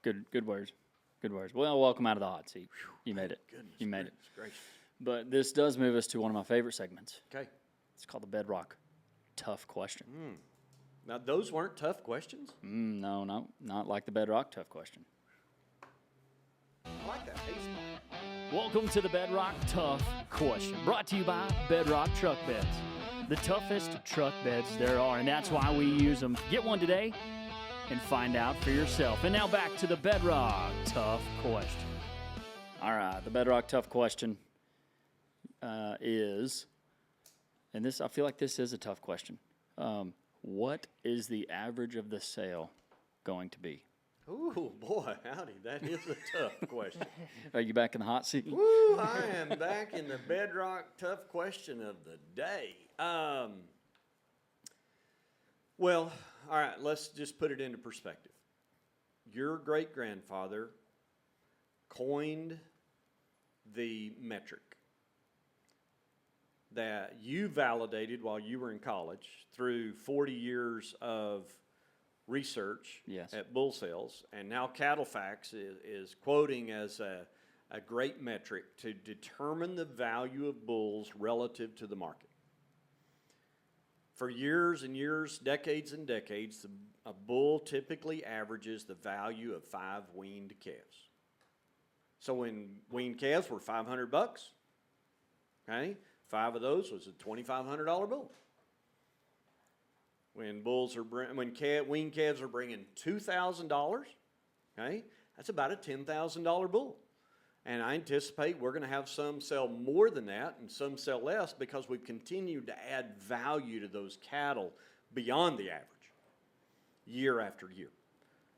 Good words. Good words. Well, welcome out of the hot seat. You made it. You made it. Gracious. But this does move us to one of my favorite segments. Okay. It's called the Bedrock Tough Question. Now, those weren't tough questions? No, not like the Bedrock Tough Question. I like that. Welcome to the Bedrock Tough Question, brought to you by Bedrock Truck Beds. The toughest truck beds there are, and that's why we use them. Get one today and find out for yourself. And now back to the Bedrock Tough Question. All right, the Bedrock Tough Question is, and this, I feel like this is a tough question. What is the average of the sale going to be? Ooh, boy, howdy, that is a tough question. Are you back in the hot seat? Woo, I am back in the Bedrock Tough Question of the day. Well, all right, let's just put it into perspective. Your great-grandfather coined the metric that you validated while you were in college through 40 years of research at bull sales, and now CattleFacts is quoting as a great metric to determine the value of bulls relative to the market. For years and years, decades and decades, a bull typically averages the value of 5 weaned calves. So when weaned calves were $500, okay, 5 of those was a $2,500 bull. When weaned calves are bringing $2,000, okay, that's about a $10,000 bull. And I anticipate we're going to have some sell more than that and some sell less because we've continued to add value to those cattle beyond the average, year after year.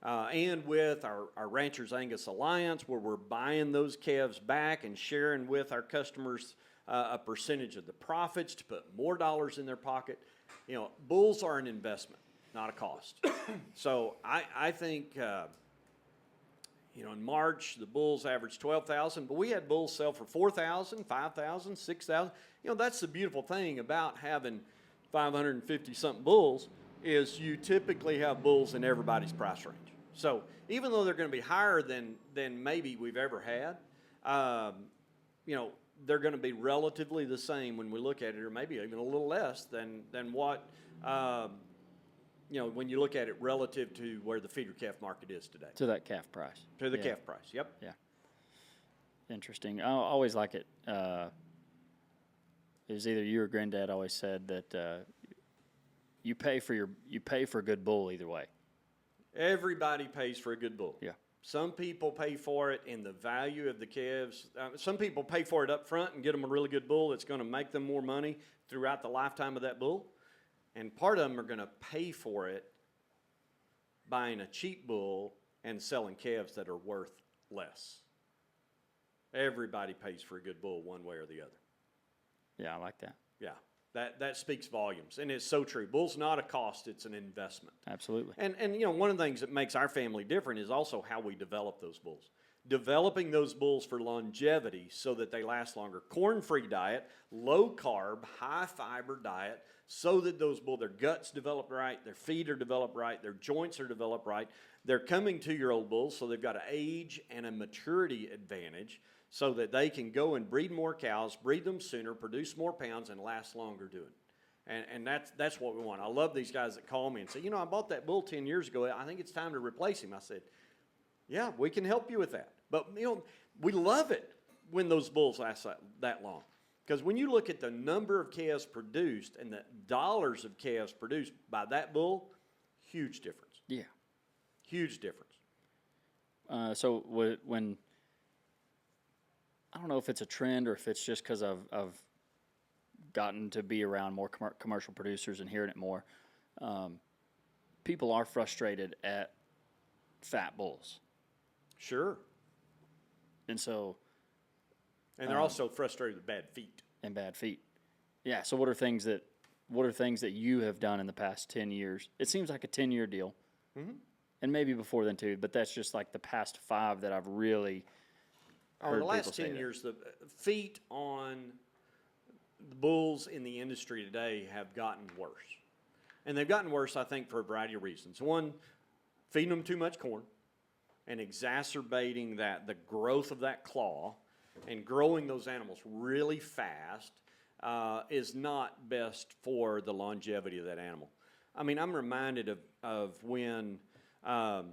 And with our Ranchers Angus Alliance, where we're buying those calves back and sharing with our customers a percentage of the profits to put more dollars in their pocket. Bulls are an investment, not a cost. So I think, in March, the bulls averaged $12,000, but we had bulls sell for $4,000, $5,000, $6,000. That's the beautiful thing about having 550-something bulls is you typically have bulls in everybody's price range. So even though they're going to be higher than maybe we've ever had, they're going to be relatively the same when we look at it, or maybe even a little less than what, when you look at it relative to where the feeder calf market is today. To that calf price. To the calf price, yep. Yeah. Interesting. I always like it. It was either you or Granddad always said that you pay for a good bull either way. Everybody pays for a good bull. Yeah. Some people pay for it in the value of the calves. Some people pay for it up front and get them a really good bull that's going to make them more money throughout the lifetime of that bull. And part of them are going to pay for it buying a cheap bull and selling calves that are worth less. Everybody pays for a good bull one way or the other. Yeah, I like that. Yeah, that speaks volumes. And it's so true. Bull's not a cost, it's an investment. Absolutely. And one of the things that makes our family different is also how we develop those bulls. developing those bulls for longevity so that they last longer. Corn-free diet, low-carb, high-fiber diet, so that those bulls, their guts develop right, their feet are developed right, their joints are developed right. They're coming 2-year-old bulls, so they've got an age and a maturity advantage so that they can go and breed more cows, breed them sooner, produce more pounds, and last longer doing it. And that's what we want. I love these guys that call me and say, I bought that bull 10 years ago. I think it's time to replace him. I said, yeah, we can help you with that. But, we love it when those bulls last that long. Because when you look at the number of calves produced and the dollars of calves produced by that bull, huge difference. Yeah. Huge difference. So when, I don't know if it's a trend or if it's just because I've gotten to be around more commercial producers and hearing it more, people are frustrated at fat bulls. Sure. And so... And they're also frustrated with bad feet. And bad feet. Yeah, so what are things that you have done in the past 10 years? It seems like a 10-year deal. Mm-hmm. And maybe before then too, but that's just like the past 5 that I've really heard the last people say 10 years, the feet on the bulls in the industry today have gotten worse. And they've gotten worse, I think, for a variety of reasons. One, feeding them too much corn and exacerbating the growth of that claw and growing those animals really fast is not best for the longevity of that animal. I mean, I'm reminded of when, so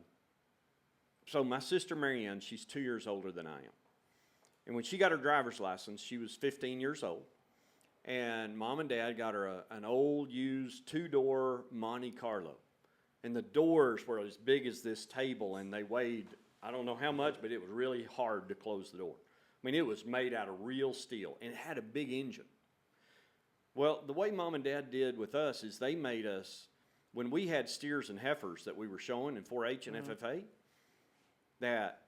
my sister Marianne, she's 2 years older than I am. And when she got her driver's license, she was 15 years old. And Mom and Dad got her an old used 2-door Monte Carlo. And the doors were as big as this table, and they weighed, I don't know how much, but it was really hard to close the door. I mean, it was made out of real steel, and it had a big engine. Well, the way Mom and Dad did with us is they made us, when we had steers and heifers that we were showing in 4-H and FFA, that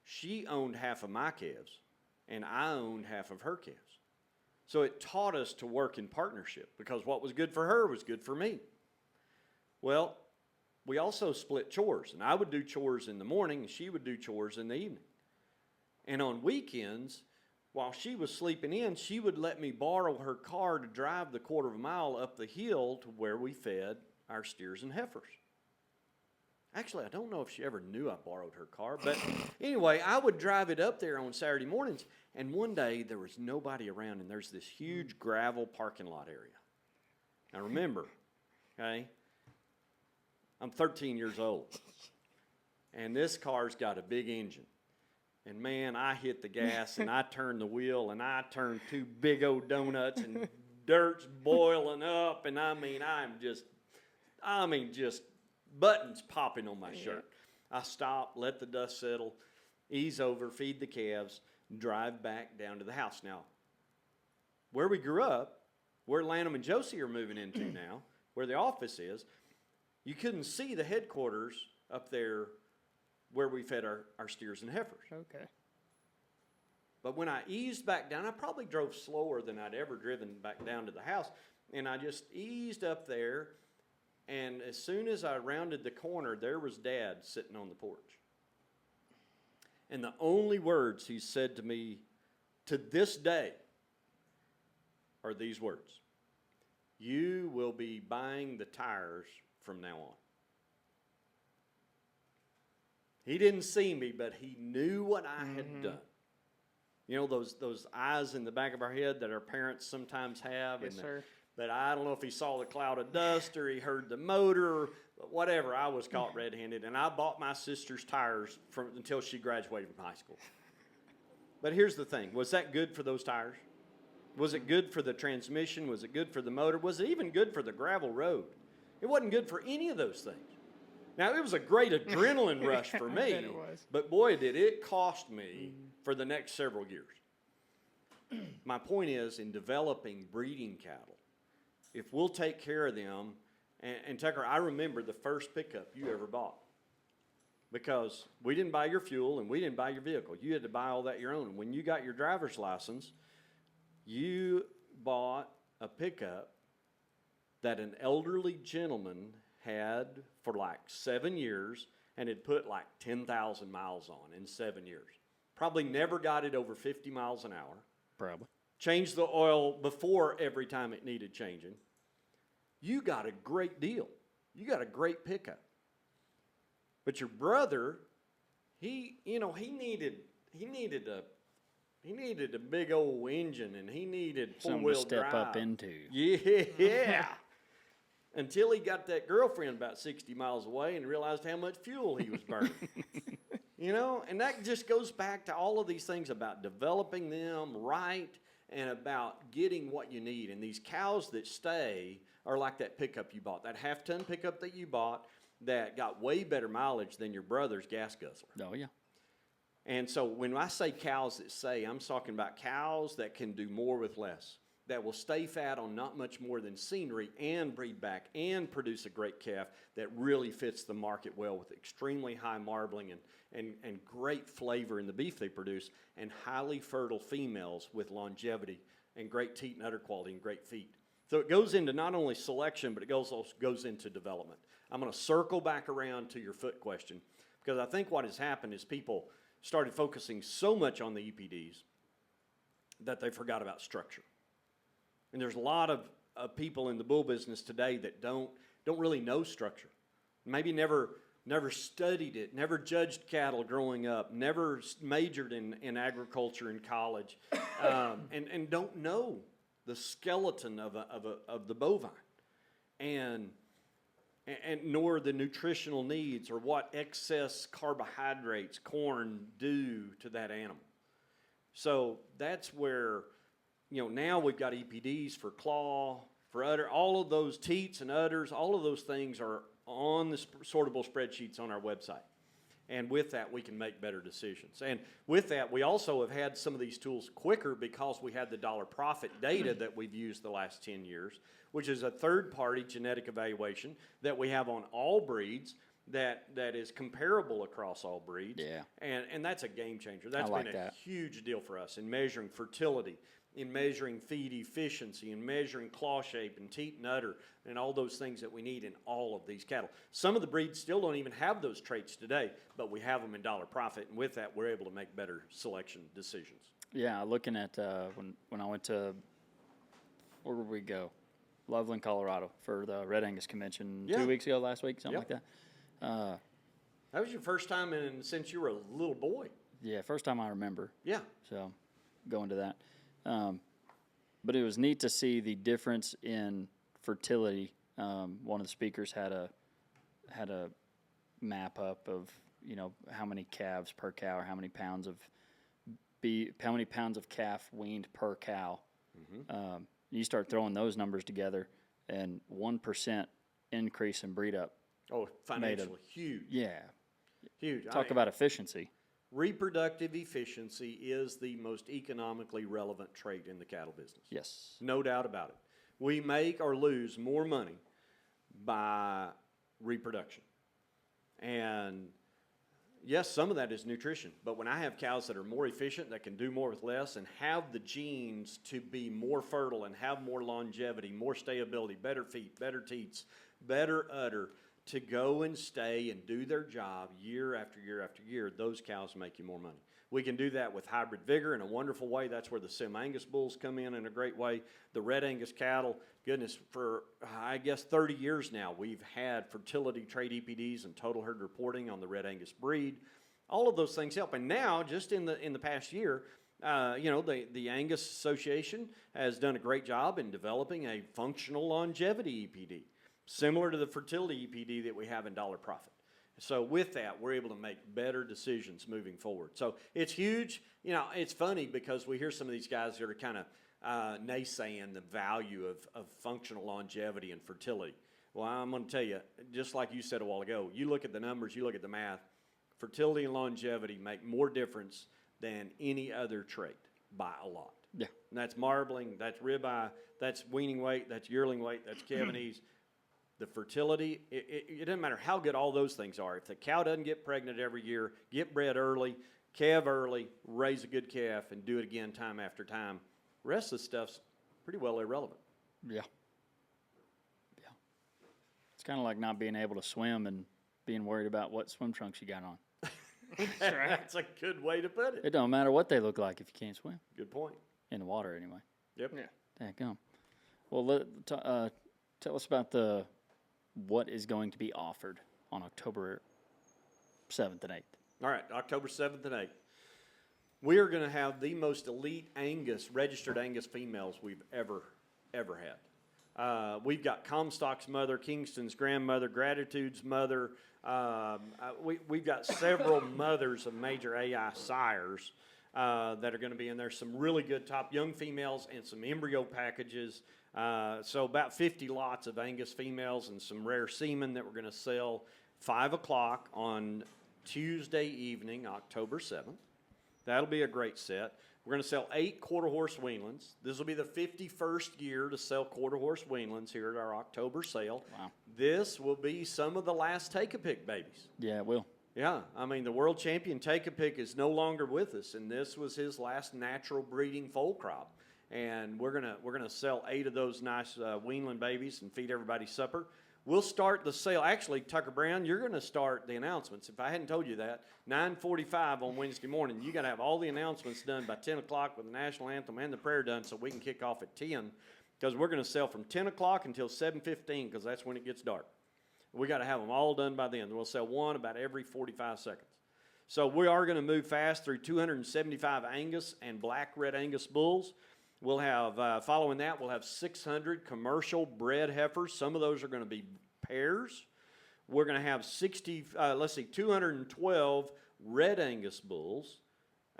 she owned half of my calves, and I owned half of her calves. So it taught us to work in partnership, because what was good for her was good for me. Well, we also split chores, and I would do chores in the morning, and she would do chores in the evening. And on weekends, while she was sleeping in, she would let me borrow her car to drive the 1/4 mile up the hill to where we fed our steers and heifers. Actually, I don't know if she ever knew I borrowed her car, but anyway, I would drive it up there on Saturday mornings, and one day there was nobody around, and there's this huge gravel parking lot area. Now remember, okay, I'm 13 years old, and this car's got a big engine. And man, I hit the gas, and I turned the wheel, and I turned 2 big old donuts, and dirt's boiling up, and I mean just buttons popping on my shirt. I stop, let the dust settle, ease over, feed the calves, drive back down to the house. Now, where we grew up, where Lanham and Josie are moving into now, where the office is, you couldn't see the headquarters up there where we fed our steers and heifers. Okay. But when I eased back down, I probably drove slower than I'd ever driven back down to the house, and I just eased up there, and as soon as I rounded the corner, there was Dad sitting on the porch. And the only words he said to me to this day are these words: "You will be buying the tires from now on." He didn't see me, but he knew what I had done. You know, those eyes in the back of our head that our parents sometimes have? Yes, sir. But I don't know if he saw the cloud of dust or he heard the motor, but whatever. I was caught red-handed, and I bought my sister's tires until she graduated from high school. But here's the thing. Was that good for those tires? Was it good for the transmission? Was it good for the motor? Was it even good for the gravel road? It wasn't good for any of those things. Now, it was a great adrenaline rush for me, I bet it was. but boy, did it cost me for the next several years. My point is, in developing breeding cattle, if we'll take care of them, and Tucker, I remember the first pickup you ever bought, because we didn't buy your fuel and we didn't buy your vehicle. You had to buy all that your own. And when you got your driver's license, you bought a pickup that an elderly gentleman had for like 7 years and had put like 10,000 miles on in 7 years. probably never got it over 50 miles an hour, Probably. changed the oil before every time it needed changing, you got a great deal. You got a great pickup. But your brother, he needed a big old engine, and he needed Something four-wheel to step drive. up into. Yeah. Until he got that girlfriend about 60 miles away and realized how much fuel he was burning. And that just goes back to all of these things about developing them right and about getting what you need. And these cows that stay are like that pickup you bought, that half-ton pickup that you bought that got way better mileage than your brother's gas guzzler. Oh, yeah. And so when I say cows that stay, I'm talking about cows that can do more with less, that will stay fat on not much more than scenery and breed back and produce a great calf that really fits the market well with extremely high marbling and great flavor in the beef they produce, and highly fertile females with longevity and great teat and udder quality and great feet. So it goes into not only selection, but it also goes into development. I'm going to circle back around to your foot question, because I think what has happened is people started focusing so much on the EPDs that they forgot about structure. And there's a lot of people in the bull business today that don't really know structure. Maybe never studied it, never judged cattle growing up, never majored in agriculture in college, and don't know the skeleton of the bovine, and nor the nutritional needs or what excess carbohydrates, corn, do to that animal. So that's where, now we've got EPDs for claw, for udder, all of those teats and udders, all of those things are on the sortable spreadsheets on our website. And with that, we can make better decisions. And with that, we also have had some of these tools quicker because we had the dollar profit data that we've used the last 10 years, which is a third-party genetic evaluation that we have on all breeds that is comparable across all breeds. Yeah. And that's a game changer. That's like been a that. huge deal for us in measuring fertility, in measuring feed efficiency, in measuring claw shape and teat and udder, and all those things that we need in all of these cattle. Some of the breeds still don't even have those traits today, but we have them in dollar profit, and with that, we're able to make better selection decisions. Yeah, looking at when I went to, where did we go? Loveland, Colorado, for the Red Angus Convention 2 weeks ago, last week, something like that. That was your first time since you were a little boy. Yeah, first time I remember. Yeah. So, going to that. But it was neat to see the difference in fertility. One of the speakers had a map up of how many calves per cow, or how many pounds of calf weaned per cow. Mm-hmm. You start throwing those numbers together, and 1% increase in breed up. Oh, financially huge. Yeah, huge. Talk about efficiency. Reproductive efficiency is the most economically relevant trait in the cattle business. Yes. No doubt about it. We make or lose more money by reproduction. And yes, some of that is nutrition. But when I have cows that are more efficient, that can do more with less, and have the genes to be more fertile and have more longevity, more stayability, better feet, better teats, better udder, to go and stay and do their job year after year after year, those cows make you more money. We can do that with hybrid vigor in a wonderful way. That's where the Sim Angus bulls come in a great way. The Red Angus cattle, goodness, for I guess 30 years now, we've had fertility trait EPDs and total herd reporting on the Red Angus breed. All of those things help. And now, just in the past year, the Angus Association has done a great job in developing a functional longevity EPD, similar to the fertility EPD that we have in dollar profit. So with that, we're able to make better decisions moving forward. So it's huge. It's funny because we hear some of these guys that are kind of naysaying the value of functional longevity and fertility. Well, I'm going to tell you, just like you said a while ago, you look at the numbers, you look at the math, fertility and longevity make more difference than any other trait by a lot. Yeah. And that's marbling, that's ribeye, that's weaning weight, that's yearling weight, that's calving. The fertility, it doesn't matter how good all those things are. If the cow doesn't get pregnant every year, get bred early, calve early, raise a good calf, and do it again time after time, the rest of the stuff's pretty well irrelevant. Yeah. Yeah. It's kind of like not being able to swim and being worried about what swim trunks you got on. That's a good way to put it. It don't matter what they look like if you can't swim. Good point. In the water, anyway. Yep. Yeah. Dadgum. Well, tell us about what is going to be offered on October 7th and 8th. All right, October 7th and 8th. We are going to have the most elite Angus, registered Angus females we've ever had. We've got Comstock's mother, Kingston's grandmother, Gratitude's mother. We've got several mothers of major AI sires that are going to be in there. Some really good top young females and some embryo packages. So about 50 lots of Angus females and some rare semen that we're going to sell 5 o'clock on Tuesday evening, October 7th. That'll be a great set. We're going to sell 8 quarter-horse weanlings. This will be the 51st year to sell quarter-horse weanlings here at our October sale. Wow. This will be some of the last Take-A-Pick babies. Yeah, it will. Yeah, I mean, the world champion Take-A-Pick is no longer with us, and this was his last natural breeding foal crop. And we're gonna sell 8 of those nice weanling babies and feed everybody supper. We'll start the sale. Actually, Tucker Brown, you're going to start the announcements. If I hadn't told you that, 9:45 on Wednesday morning, you got to have all the announcements done by 10 o'clock with the national anthem and the prayer done so we can kick off at 10, because we're going to sell from 10 o'clock until 7:15, because that's when it gets dark. We got to have them all done by then. We'll sell one about every 45 seconds. So we are going to move fast through 275 Angus and black red Angus bulls. We'll have, following that, we'll have 600 commercial bred heifers. Some of those are going to be pairs. We're going to have 212 red Angus bulls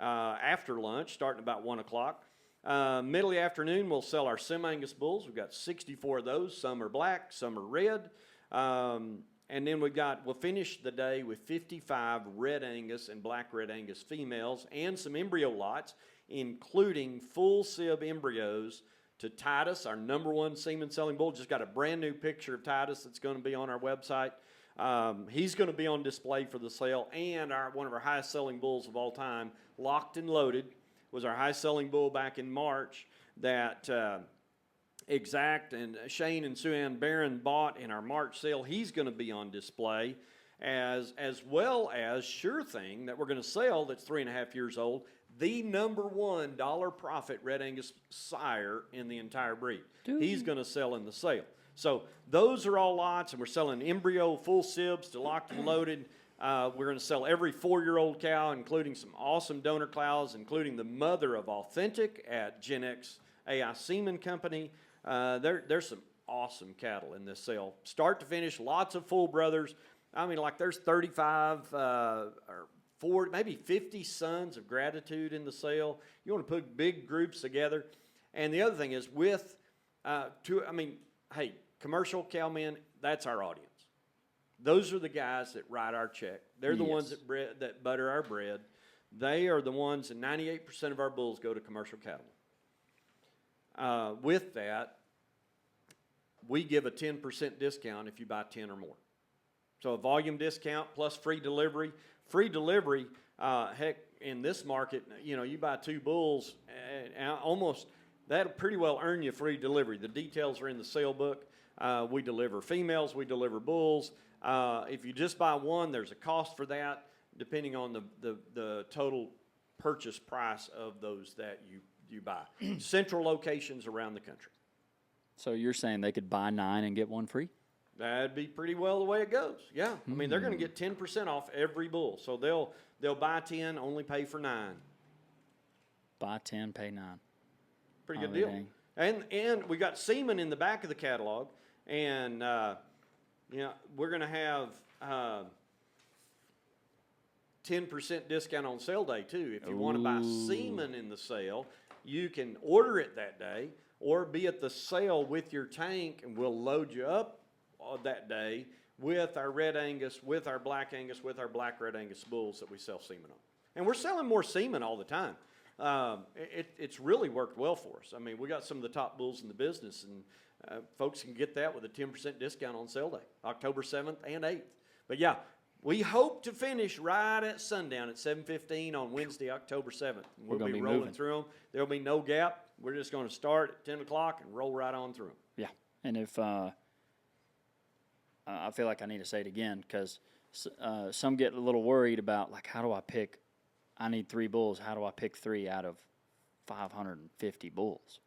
after lunch, starting about 1 o'clock. Middle of the afternoon, we'll sell our Sim-Angus bulls. We've got 64 of those. Some are black, some are red. And then we'll finish the day with 55 red Angus and black red Angus females and some embryo lots, including full sib embryos to Titus, our #1 semen selling bull. Just got a brand new picture of Titus that's going to be on our website. He's going to be on display for the sale, and one of our highest selling bulls of all time, Locked and Loaded, was our highest selling bull back in March that Exact and Shane and Sue Ann Barron bought in our March sale. He's going to be on display, as well as Sure Thing that we're going to sell that's 3.5 years old, the #1 dollar profit red Angus sire in the entire breed. He's going to sell in the sale. So those are all lots, and we're selling embryo full sibs to Locked and Loaded. We're going to sell every 4-year-old cow, including some awesome donor cows, including the mother of Authentic at Gen X AI Semen Company. There's some awesome cattle in this sale. Start to finish, lots of full brothers. I mean, like there's 35 or 40, maybe 50 sons of Gratitude in the sale. You want to put big groups together. And the other thing is commercial cowmen, that's our audience. Those are the guys that write our check. They're the ones that butter our bread. They are the ones, and 98% of our bulls go to commercial cattle. With that, we give a 10% discount if you buy 10 or more. So a volume discount plus free delivery. Free delivery, heck, in this market, you buy 2 bulls, almost that'll pretty well earn you free delivery. The details are in the sale book. We deliver females, we deliver bulls. If you just buy one, there's a cost for that, depending on the total purchase price of those that you buy. Central locations around the country. So you're saying they could buy 9 and get 1 free? That'd be pretty well the way it goes. Yeah, I mean they're going to get 10% off every bull. So they'll buy 10, only pay for 9. Buy 10, pay 9. Pretty good deal. Dang. And we got semen in the back of the catalog, and we're going to have 10% discount on sale day too. If you want to buy semen in the sale, you can order it that day or be at the sale with your tank, and we'll load you up that day with our red Angus, with our black Angus, with our black red Angus bulls that we sell semen on. And we're selling more semen all the time. It's really worked well for us. I mean, we got some of the top bulls in the business, and folks can get that with a 10% discount on sale day, October 7th and 8th. But yeah, we hope to finish right at sundown at 7:15 on Wednesday, October 7th. We'll be rolling moving through them. There'll be no gap. We're just going to start at 10 o'clock and roll right on through them. Yeah, and if I feel like I need to say it again, because some get a little worried about, like, how do I pick? I need 3 bulls. How do I pick 3 out of 550 bulls?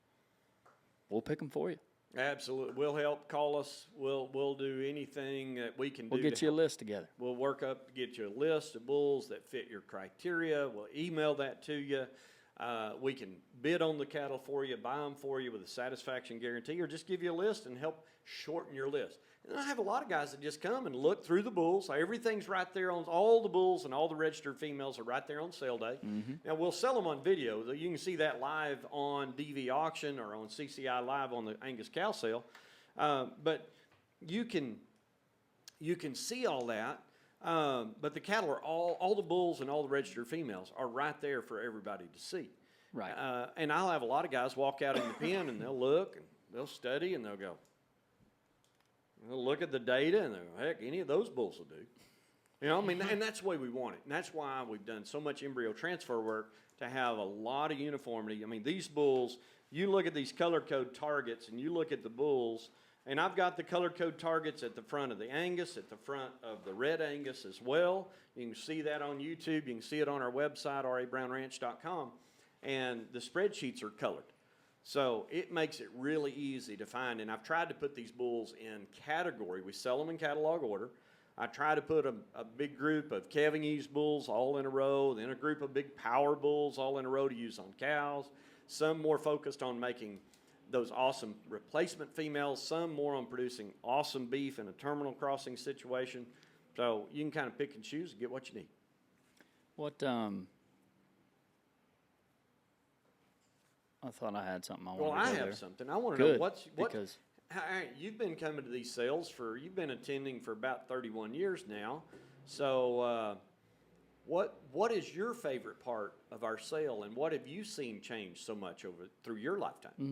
We'll pick them for you. Absolutely. We'll help. Call us. We'll do anything that we can do. We'll get you a list together. We'll work up to get you a list of bulls that fit your criteria. We'll email that to you. We can bid on the cattle for you, buy them for you with a satisfaction guarantee, or just give you a list and help shorten your list. And I have a lot of guys that just come and look through the bulls. Everything's right there on all the bulls, and all the registered females are right there on sale day. Now, we'll sell them on video. You can see that live on DV Auction or on CCI Live on the Angus Cow Sale. But you can see all that. But the cattle are all the bulls and all the registered females are right there for everybody to see. Right. And I'll have a lot of guys walk out in the pen and they'll look and they'll study and they'll go, they'll look at the data and they'll go, heck, any of those bulls will do. You know, I mean, and that's the way we want it. And that's why we've done so much embryo transfer work to have a lot of uniformity. I mean, these bulls, you look at these color code targets and you look at the bulls, and I've got the color code targets at the front of the Angus, at the front of the red Angus as well. You can see that on YouTube. You can see it on our website, rabrownranch.com. And the spreadsheets are colored. So it makes it really easy to find. And I've tried to put these bulls in category. We sell them in catalog order. I try to put a big group of calving-used bulls all in a row, then a group of big power bulls all in a row to use on cows. Some more focused on making those awesome replacement females, some more on producing awesome beef in a terminal crossing situation. So you can kind of pick and choose and get what you need. What, I thought I had something I wanted to Well, I go have there. something. I want to know what because you've been coming to these sales you've been attending for about 31 years now. So what is your favorite part of our sale, and what have you seen change so much through your lifetime? I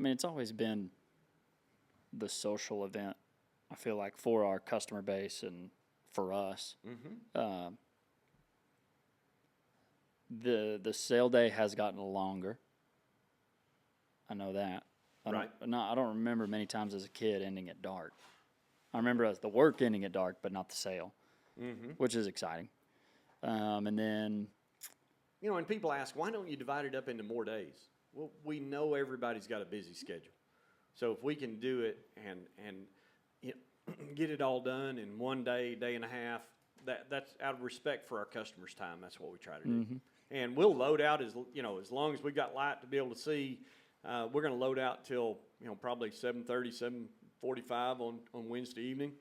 mean, it's always been the social event, I feel like, for our customer base and for us. The sale day has gotten longer. I know that. I don't remember many times as a kid ending at dark. I remember the work ending at dark, but not the sale, which is exciting. And then, you know, and people ask, why don't you divide it up into more days? Well, we know everybody's got a busy schedule. So if we can do it and you know, get it all done in one day, day and a half, that's out of respect for our customers' time. That's what we try to do. And we'll load out as long as we've got light to be able to see. We're going to load out till probably 7:30, 7:45 on Wednesday evening.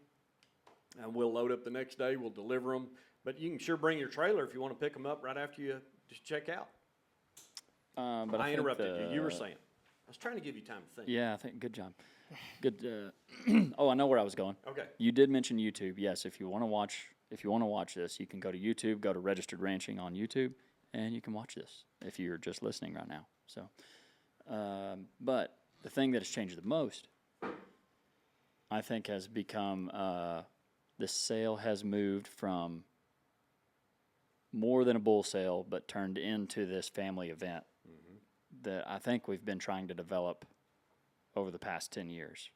And we'll load up the next day. We'll deliver them. But you can sure bring your trailer if you want to pick them up right after you just check out. but I interrupted you. You were saying. I was trying to give you time to think. Yeah, I think good job. Good. Oh, I know where I was going. Okay. You did mention YouTube. Yes, if you want to watch this, you can go to YouTube. Go to Registered Ranching on YouTube, and you can watch this if you're just listening right now. So, but the thing that has changed the most, I think, has become the sale has moved from more than a bull sale, but turned into this family event that I think we've been trying to develop over the past 10 years.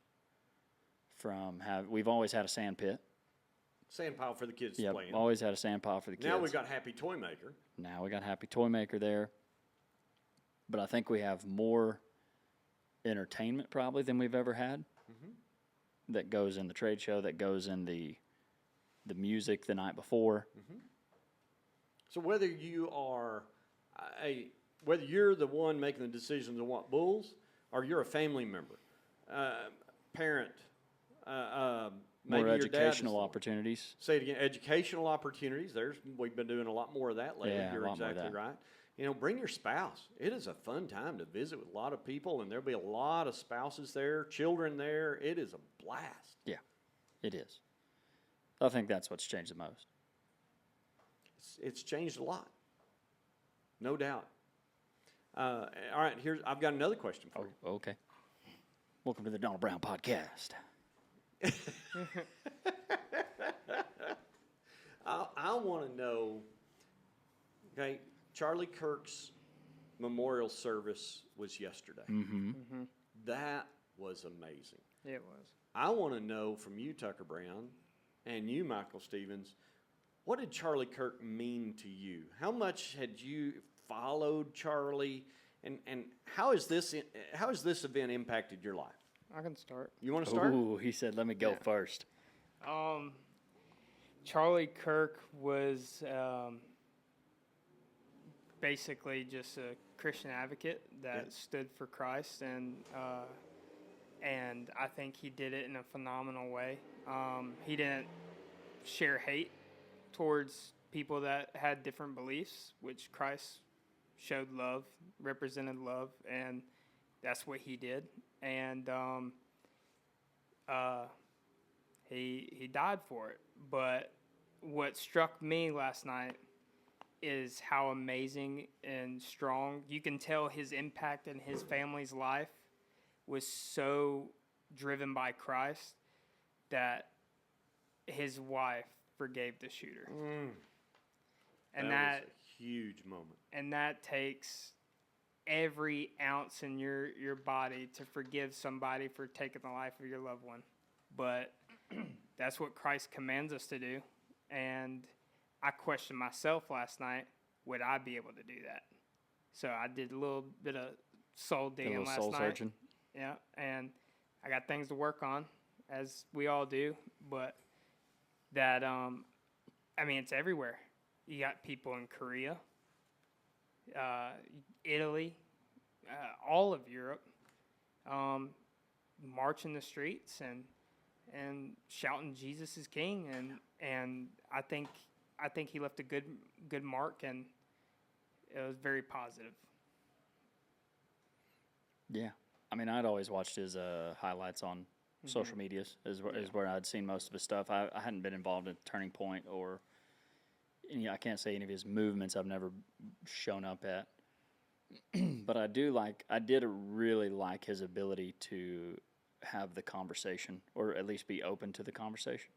We've always had a sand pit. Sand pile for the kids to play in. Always had a sand pile for the kids. Now we've got Happy Toy Maker. Now we got Happy Toy Maker there. But I think we have more entertainment probably than we've ever had. That goes in the trade show, that goes in the music the night before. So whether you are whether you're the one making the decisions on what bulls, or you're a family member, parent, maybe More your dad educational is opportunities. Say it again, educational opportunities. We've been doing a lot more of that lately. Yeah, You're a lot more of exactly that. right. You know, bring your spouse. It is a fun time to visit with a lot of people, and there'll be a lot of spouses there, children there. It is a blast. Yeah, it is. I think that's what's changed the most. It's changed a lot, no doubt. All right, I've got another question for you. Okay. Welcome to the Donnell Brown podcast. I want to know, okay, Charlie Kirk's memorial service was yesterday. That was amazing. It was. I want to know from you, Tucker Brown, and you, Michael Stevens, what did Charlie Kirk mean to you? How much had you followed Charlie, and how has this event impacted your life? I can start. You want to start? Ooh, he said, let me go first. Charlie Kirk was basically just a Christian advocate that stood for Christ, and I think he did it in a phenomenal way. He didn't share hate towards people that had different beliefs, which Christ showed love, represented love, and that's what he did. And he died for it. But what struck me last night is how amazing and strong. You can tell his impact in his family's life was so driven by Christ that his wife forgave the shooter. And that was a huge moment. And that takes every ounce in your body to forgive somebody for taking the life of your loved one. But that's what Christ commands us to do. And I questioned myself last night, would I be able to do that? So I did a little bit of soul digging last night. Soul searching. Yeah, and I got things to work on, as we all do. But that, it's everywhere. You got people in Korea, Italy, all of Europe, marching the streets and shouting Jesus is King, and I think he left a good mark, and it was very positive. Yeah. I'd always watched his highlights on social medias is where I'd seen most of his stuff. I hadn't been involved in Turning Point or I can't say any of his movements I've never shown up at. But I did really like his ability to have the conversation, or at least be open to the conversation,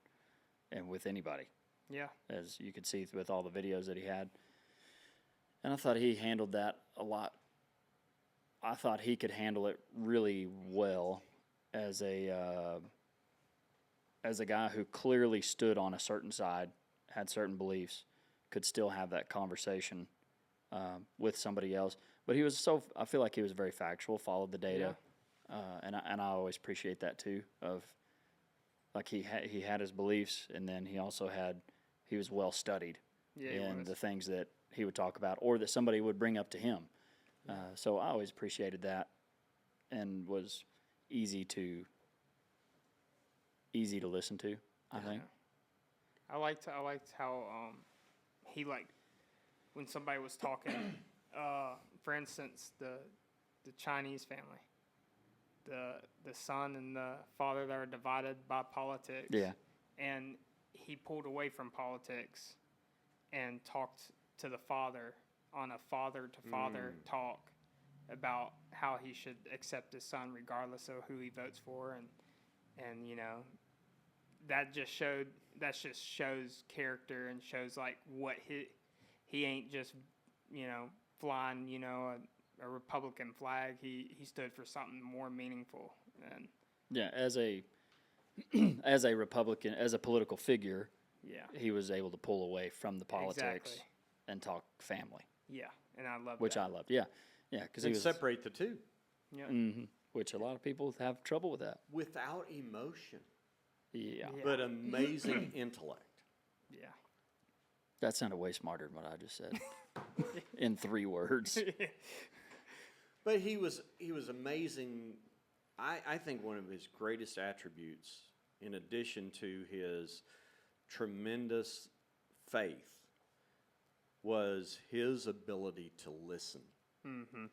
and with anybody. Yeah. As you could see with all the videos that he had. And I thought he handled that a lot. I thought he could handle it really well as a guy who clearly stood on a certain side, had certain beliefs, could still have that conversation with somebody else. But I feel like he was very factual, followed the data. Yeah. And I always appreciate that too, of like he had his beliefs, and then he was well studied in the things that he would talk about or that somebody would bring up to him. So I always appreciated that, and was easy to listen to, I think. I liked how he, like, when somebody was talking, for instance, the Chinese family, the son and the father that are divided by politics. Yeah. And he pulled away from politics and talked to the father on a father-to-father talk about how he should accept his son regardless of who he votes for, and that just shows character, and shows like what he ain't just flying a Republican flag. He stood for something more meaningful. And yeah, as a Republican, as a political figure, he was able to pull away from the politics and talk family. Yeah, and I love which that. I loved. Yeah, because he was separate the two. Yeah. Mm-hmm. Which a lot of people have trouble with that. Without emotion. Yeah. But amazing intellect. Yeah. That sounded way smarter than what I just said. In 3 words. But he was amazing. I think one of his greatest attributes, in addition to his tremendous faith, was his ability to listen. Mm-hmm.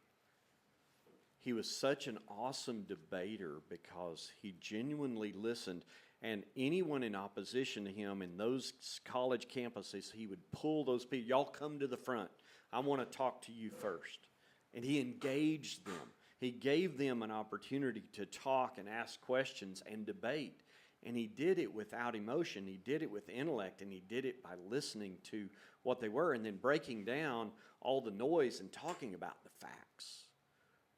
He was such an awesome debater because he genuinely listened, and anyone in opposition to him in those college campuses, he would pull those people, y'all come to the front. I want to talk to you first. And he engaged them. He gave them an opportunity to talk and ask questions and debate. And he did it without emotion. He did it with intellect, and he did it by listening to what they were and then breaking down all the noise and talking about the facts.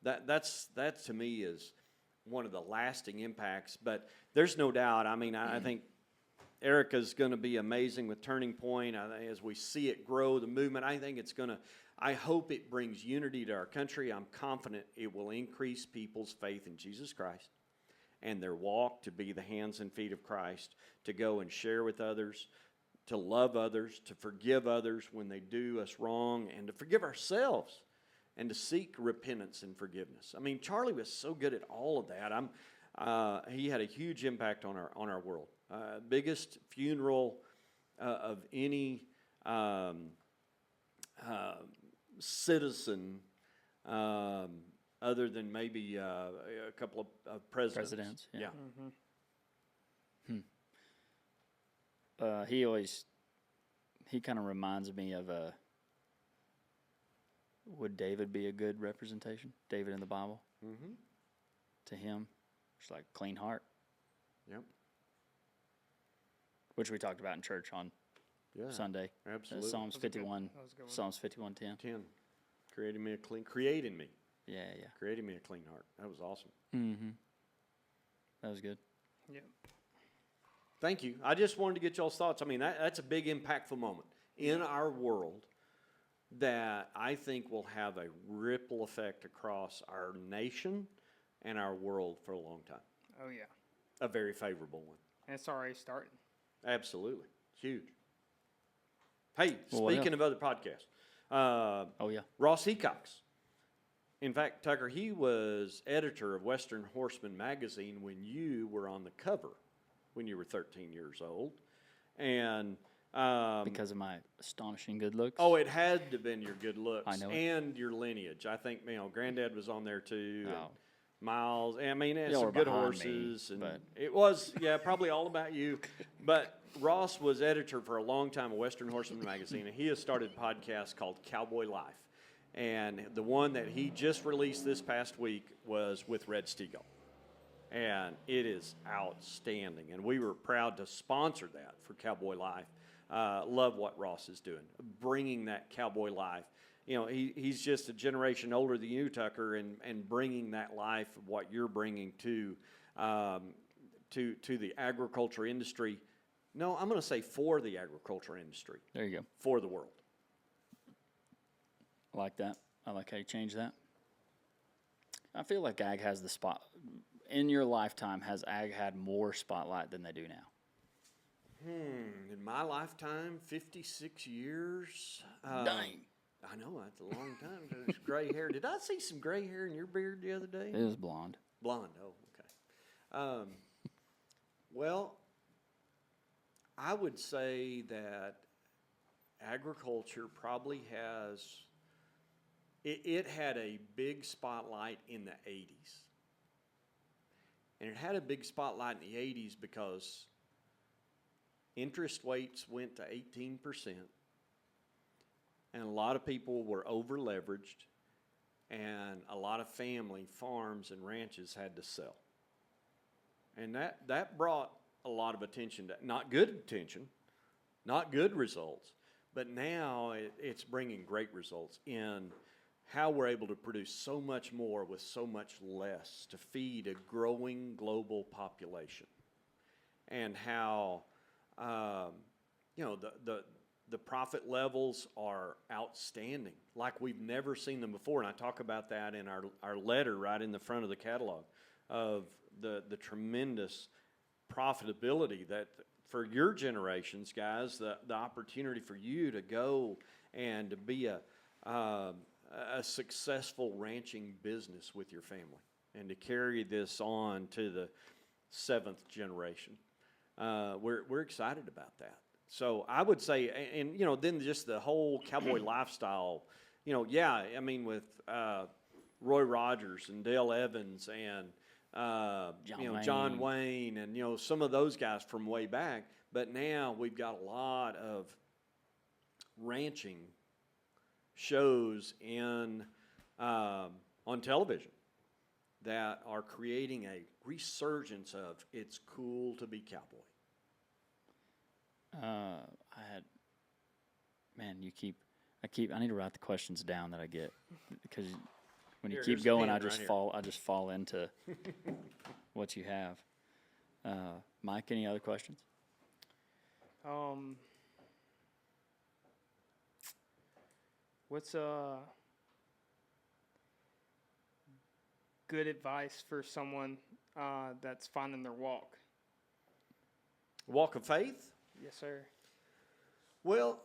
That to me is one of the lasting impacts. But there's no doubt. I mean, I think Erica's going to be amazing with Turning Point. As we see it grow, the movement, I think it's going to, I hope it brings unity to our country. I'm confident it will increase people's faith in Jesus Christ and their walk to be the hands and feet of Christ, to go and share with others, to love others, to forgive others when they do us wrong, and to forgive ourselves, and to seek repentance and forgiveness. I mean, Charlie was so good at all of that. He had a huge impact on our world. Biggest funeral of any citizen, other than maybe a couple of presidents. Yeah. Mm-hmm. He kind of reminds me of would David be a good representation? David in the Bible? Mm-hmm. To him, it's like clean heart. Yep. Which we talked about in church on Sunday. Absolutely. Psalms 51. Psalms 51:10. 10. Creating me. Yeah. Creating me a clean heart. That was awesome. Mm-hmm. That was good. Yep. Thank you. I just wanted to get y'all's thoughts. I mean, that's a big, impactful moment in our world that I think will have a ripple effect across our nation and our world for a long time. Oh, yeah. A very favorable one. And it's already starting. Absolutely. Huge. Hey, Well, speaking of other podcasts, Oh, yeah. Ross Heacox. In fact, Tucker, he was editor of Western Horseman magazine when you were on the cover when you were 13 years old. And Because of my astonishing good looks. oh, it had to have been your good looks I know it. and your lineage. I think, Granddad was on there too. And Oh. Miles. I mean, it's Y'all some were good behind horses. me, And but- it was, probably all about you. But Ross was editor for a long time of Western Horseman magazine, and he has started a podcast called Cowboy Life. And the one that he just released this past week was with Red Steagle. And it is outstanding. And we were proud to sponsor that for Cowboy Life. Love what Ross is doing, bringing that cowboy life. He's just a generation older than you, Tucker, and bringing that life of what you're bringing to the agriculture industry. No, I'm going to say for the agriculture industry, There you go. for the world. I like that. I like how you changed that. I feel like ag has the spot. In your lifetime, has ag had more spotlight than they do now? In my lifetime, 56 years. Dang. I know, that's a long time. There's gray hair. Did I see some gray hair in your beard the other day? It was blonde. Blonde, oh, okay. Well, I would say that agriculture probably has, it had a big spotlight in the 80s. And it had a big spotlight in the 80s because interest rates went to 18%, and a lot of people were over-leveraged, and a lot of family farms and ranches had to sell. And that brought a lot of attention, not good results, but now it's bringing great results in how we're able to produce so much more with so much less to feed a growing global population, and how the profit levels are outstanding, like we've never seen them before. And I talk about that in our letter right in the front of the catalog of the tremendous profitability that for your generations, guys, the opportunity for you to go and to be a successful ranching business with your family and to carry this on to the 7th generation. We're excited about that. So I would say, and then just the whole cowboy lifestyle, with Roy Rogers and Dale Evans and John Wayne and some of those guys from way back. But now we've got a lot of ranching shows on television that are creating a resurgence of it's cool to be cowboy. I need to write the questions down that I get, because when you Here, keep here's a going, pen I just right here. fall into what you have. Mike, any other questions? What's good advice for someone that's finding their walk? Walk of faith? Yes, sir. Well,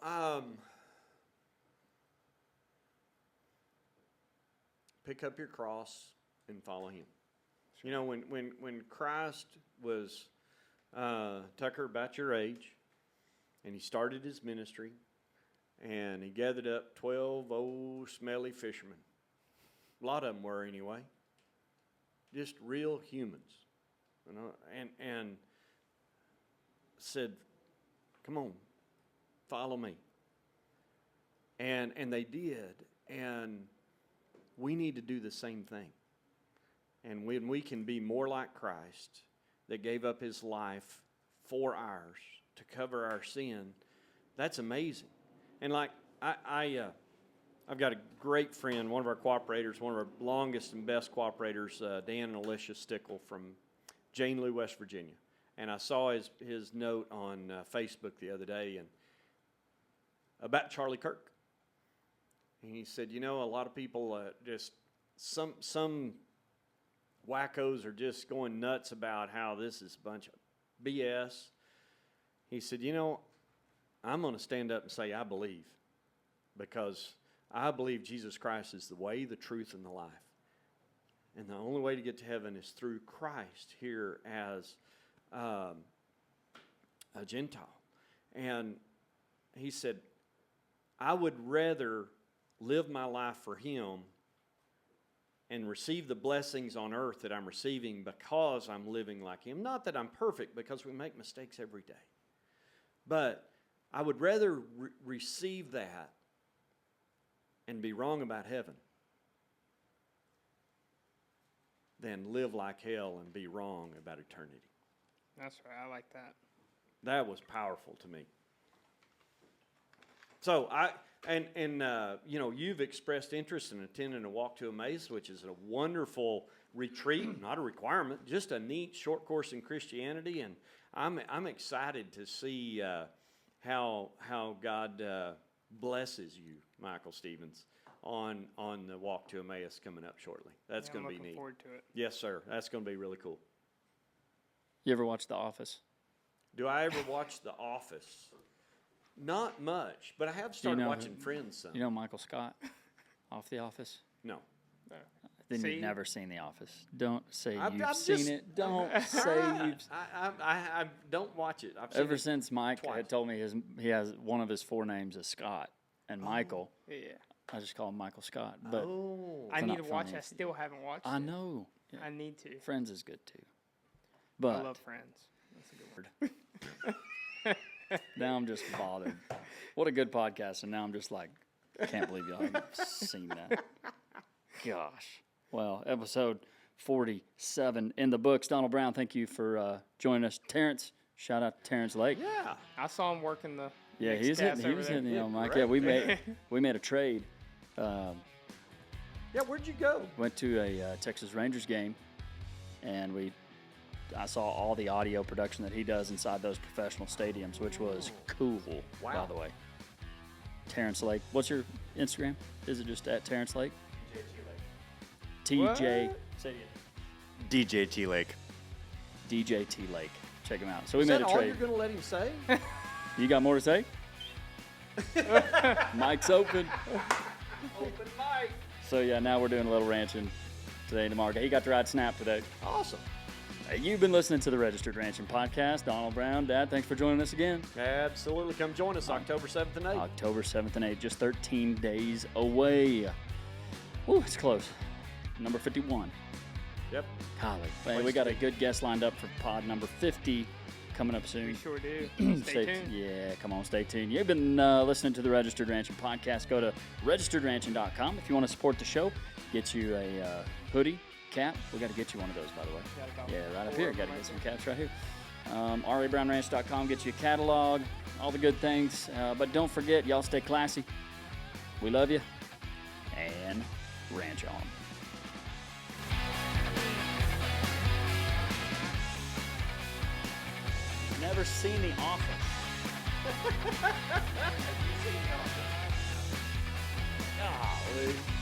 pick up your cross and follow him. You know, when Christ was, Tucker, about your age, and he started his ministry, and he gathered up 12 old smelly fishermen. A lot of them were anyway. Just real humans. You know, and said, come on, follow me. And they did. And we need to do the same thing. And when we can be more like Christ, that gave up his life for ours to cover our sin, that's amazing. And like I've got a great friend, one of our cooperators, one of our longest and best cooperators, Dan and Alicia Stickle from Jane Lou, West Virginia. And I saw his note on Facebook the other day and about Charlie Kirk. And he said, you know, a lot of people just some wackos are just going nuts about how this is a bunch of BS. He said, you know, I'm going to stand up and say I believe, because I believe Jesus Christ is the way, the truth, and the life. And the only way to get to heaven is through Christ here as a Gentile. And he said, I would rather live my life for him and receive the blessings on earth that I'm receiving because I'm living like him. Not that I'm perfect, because we make mistakes every day. But I would rather receive that and be wrong about heaven than live like hell and be wrong about eternity. That's right. I like that. That was powerful to me. So you know, you've expressed interest in attending a Walk to Emmaus, which is a wonderful retreat, not a requirement, just a neat short course in Christianity, and I'm excited to see how God blesses you, Michael Stevens, on the Walk to Emmaus coming up shortly. That's going to be neat. Looking forward to it. Yes, sir. That's going to be really cool. You ever watch The Office? Do I ever watch The Office? Not much, but I have started watching Friends some. You know Michael Scott off The Office? No. Then See? you've never seen The Office. Don't say I've you've seen just- it. Don't say you've. I don't watch it. I've seen Ever it since Mike twice. had told me he has one of his forenames is Scott, and Michael, Yeah. I just call him Michael Scott. But Oh. I They're need to not watch. funny. I still haven't watched I it. know. Yeah. I need to. Friends is good too. I But love Friends. That's a good word. now I'm just bothered. What a good podcast, and now I'm just like, I can't believe y'all haven't seen that. Gosh. Well, episode 47 in the books. Donnell Brown, thank you for joining us. Terrence, shout out to Terrence Lake. Yeah. I saw him working the. Yeah, mixed he was cast over hitting there. you know, Mike. great. Yeah, we made a trade. Yeah, where'd you go? Went to a Texas Rangers game, and I saw all the audio production that he does inside those professional stadiums, which was cool, Wow. by the way. Terrence Lake. What's your Instagram? Is it just at Terrence Lake? TJ. What? Say it DJ T Lake. again. DJ T Lake. Check him out. So we Is made that a all trade. you're going to let him say? You got more to say? Mike's open. Open mic. So yeah, now we're doing a little ranching today and tomorrow. He got to ride Snap today. Awesome. You've been listening to the Registered Ranching Podcast. Donnell Brown, Dad, thanks for joining us again. Absolutely. Come join us October 7th and 8th. October 7th and 8th, just 13 days away. Ooh, it's close. Number 51. Yep. Golly. Hey, we got a good guest lined up for pod number 50 coming up soon. We sure do. Stay tuned. Yeah, come on, stay tuned. You've been listening to the Registered Ranching Podcast. Go to registeredranching.com if you want to support the show. Get you a hoodie, cap. We got to get you one of those, by the way. Got about Yeah, right up 4 here. of Got to them get some right caps right here. RABrownRanch.com. Get you a catalog, all the good things. But don't forget, y'all stay classy. We love you. And ranch on. Never seen The Office. Golly.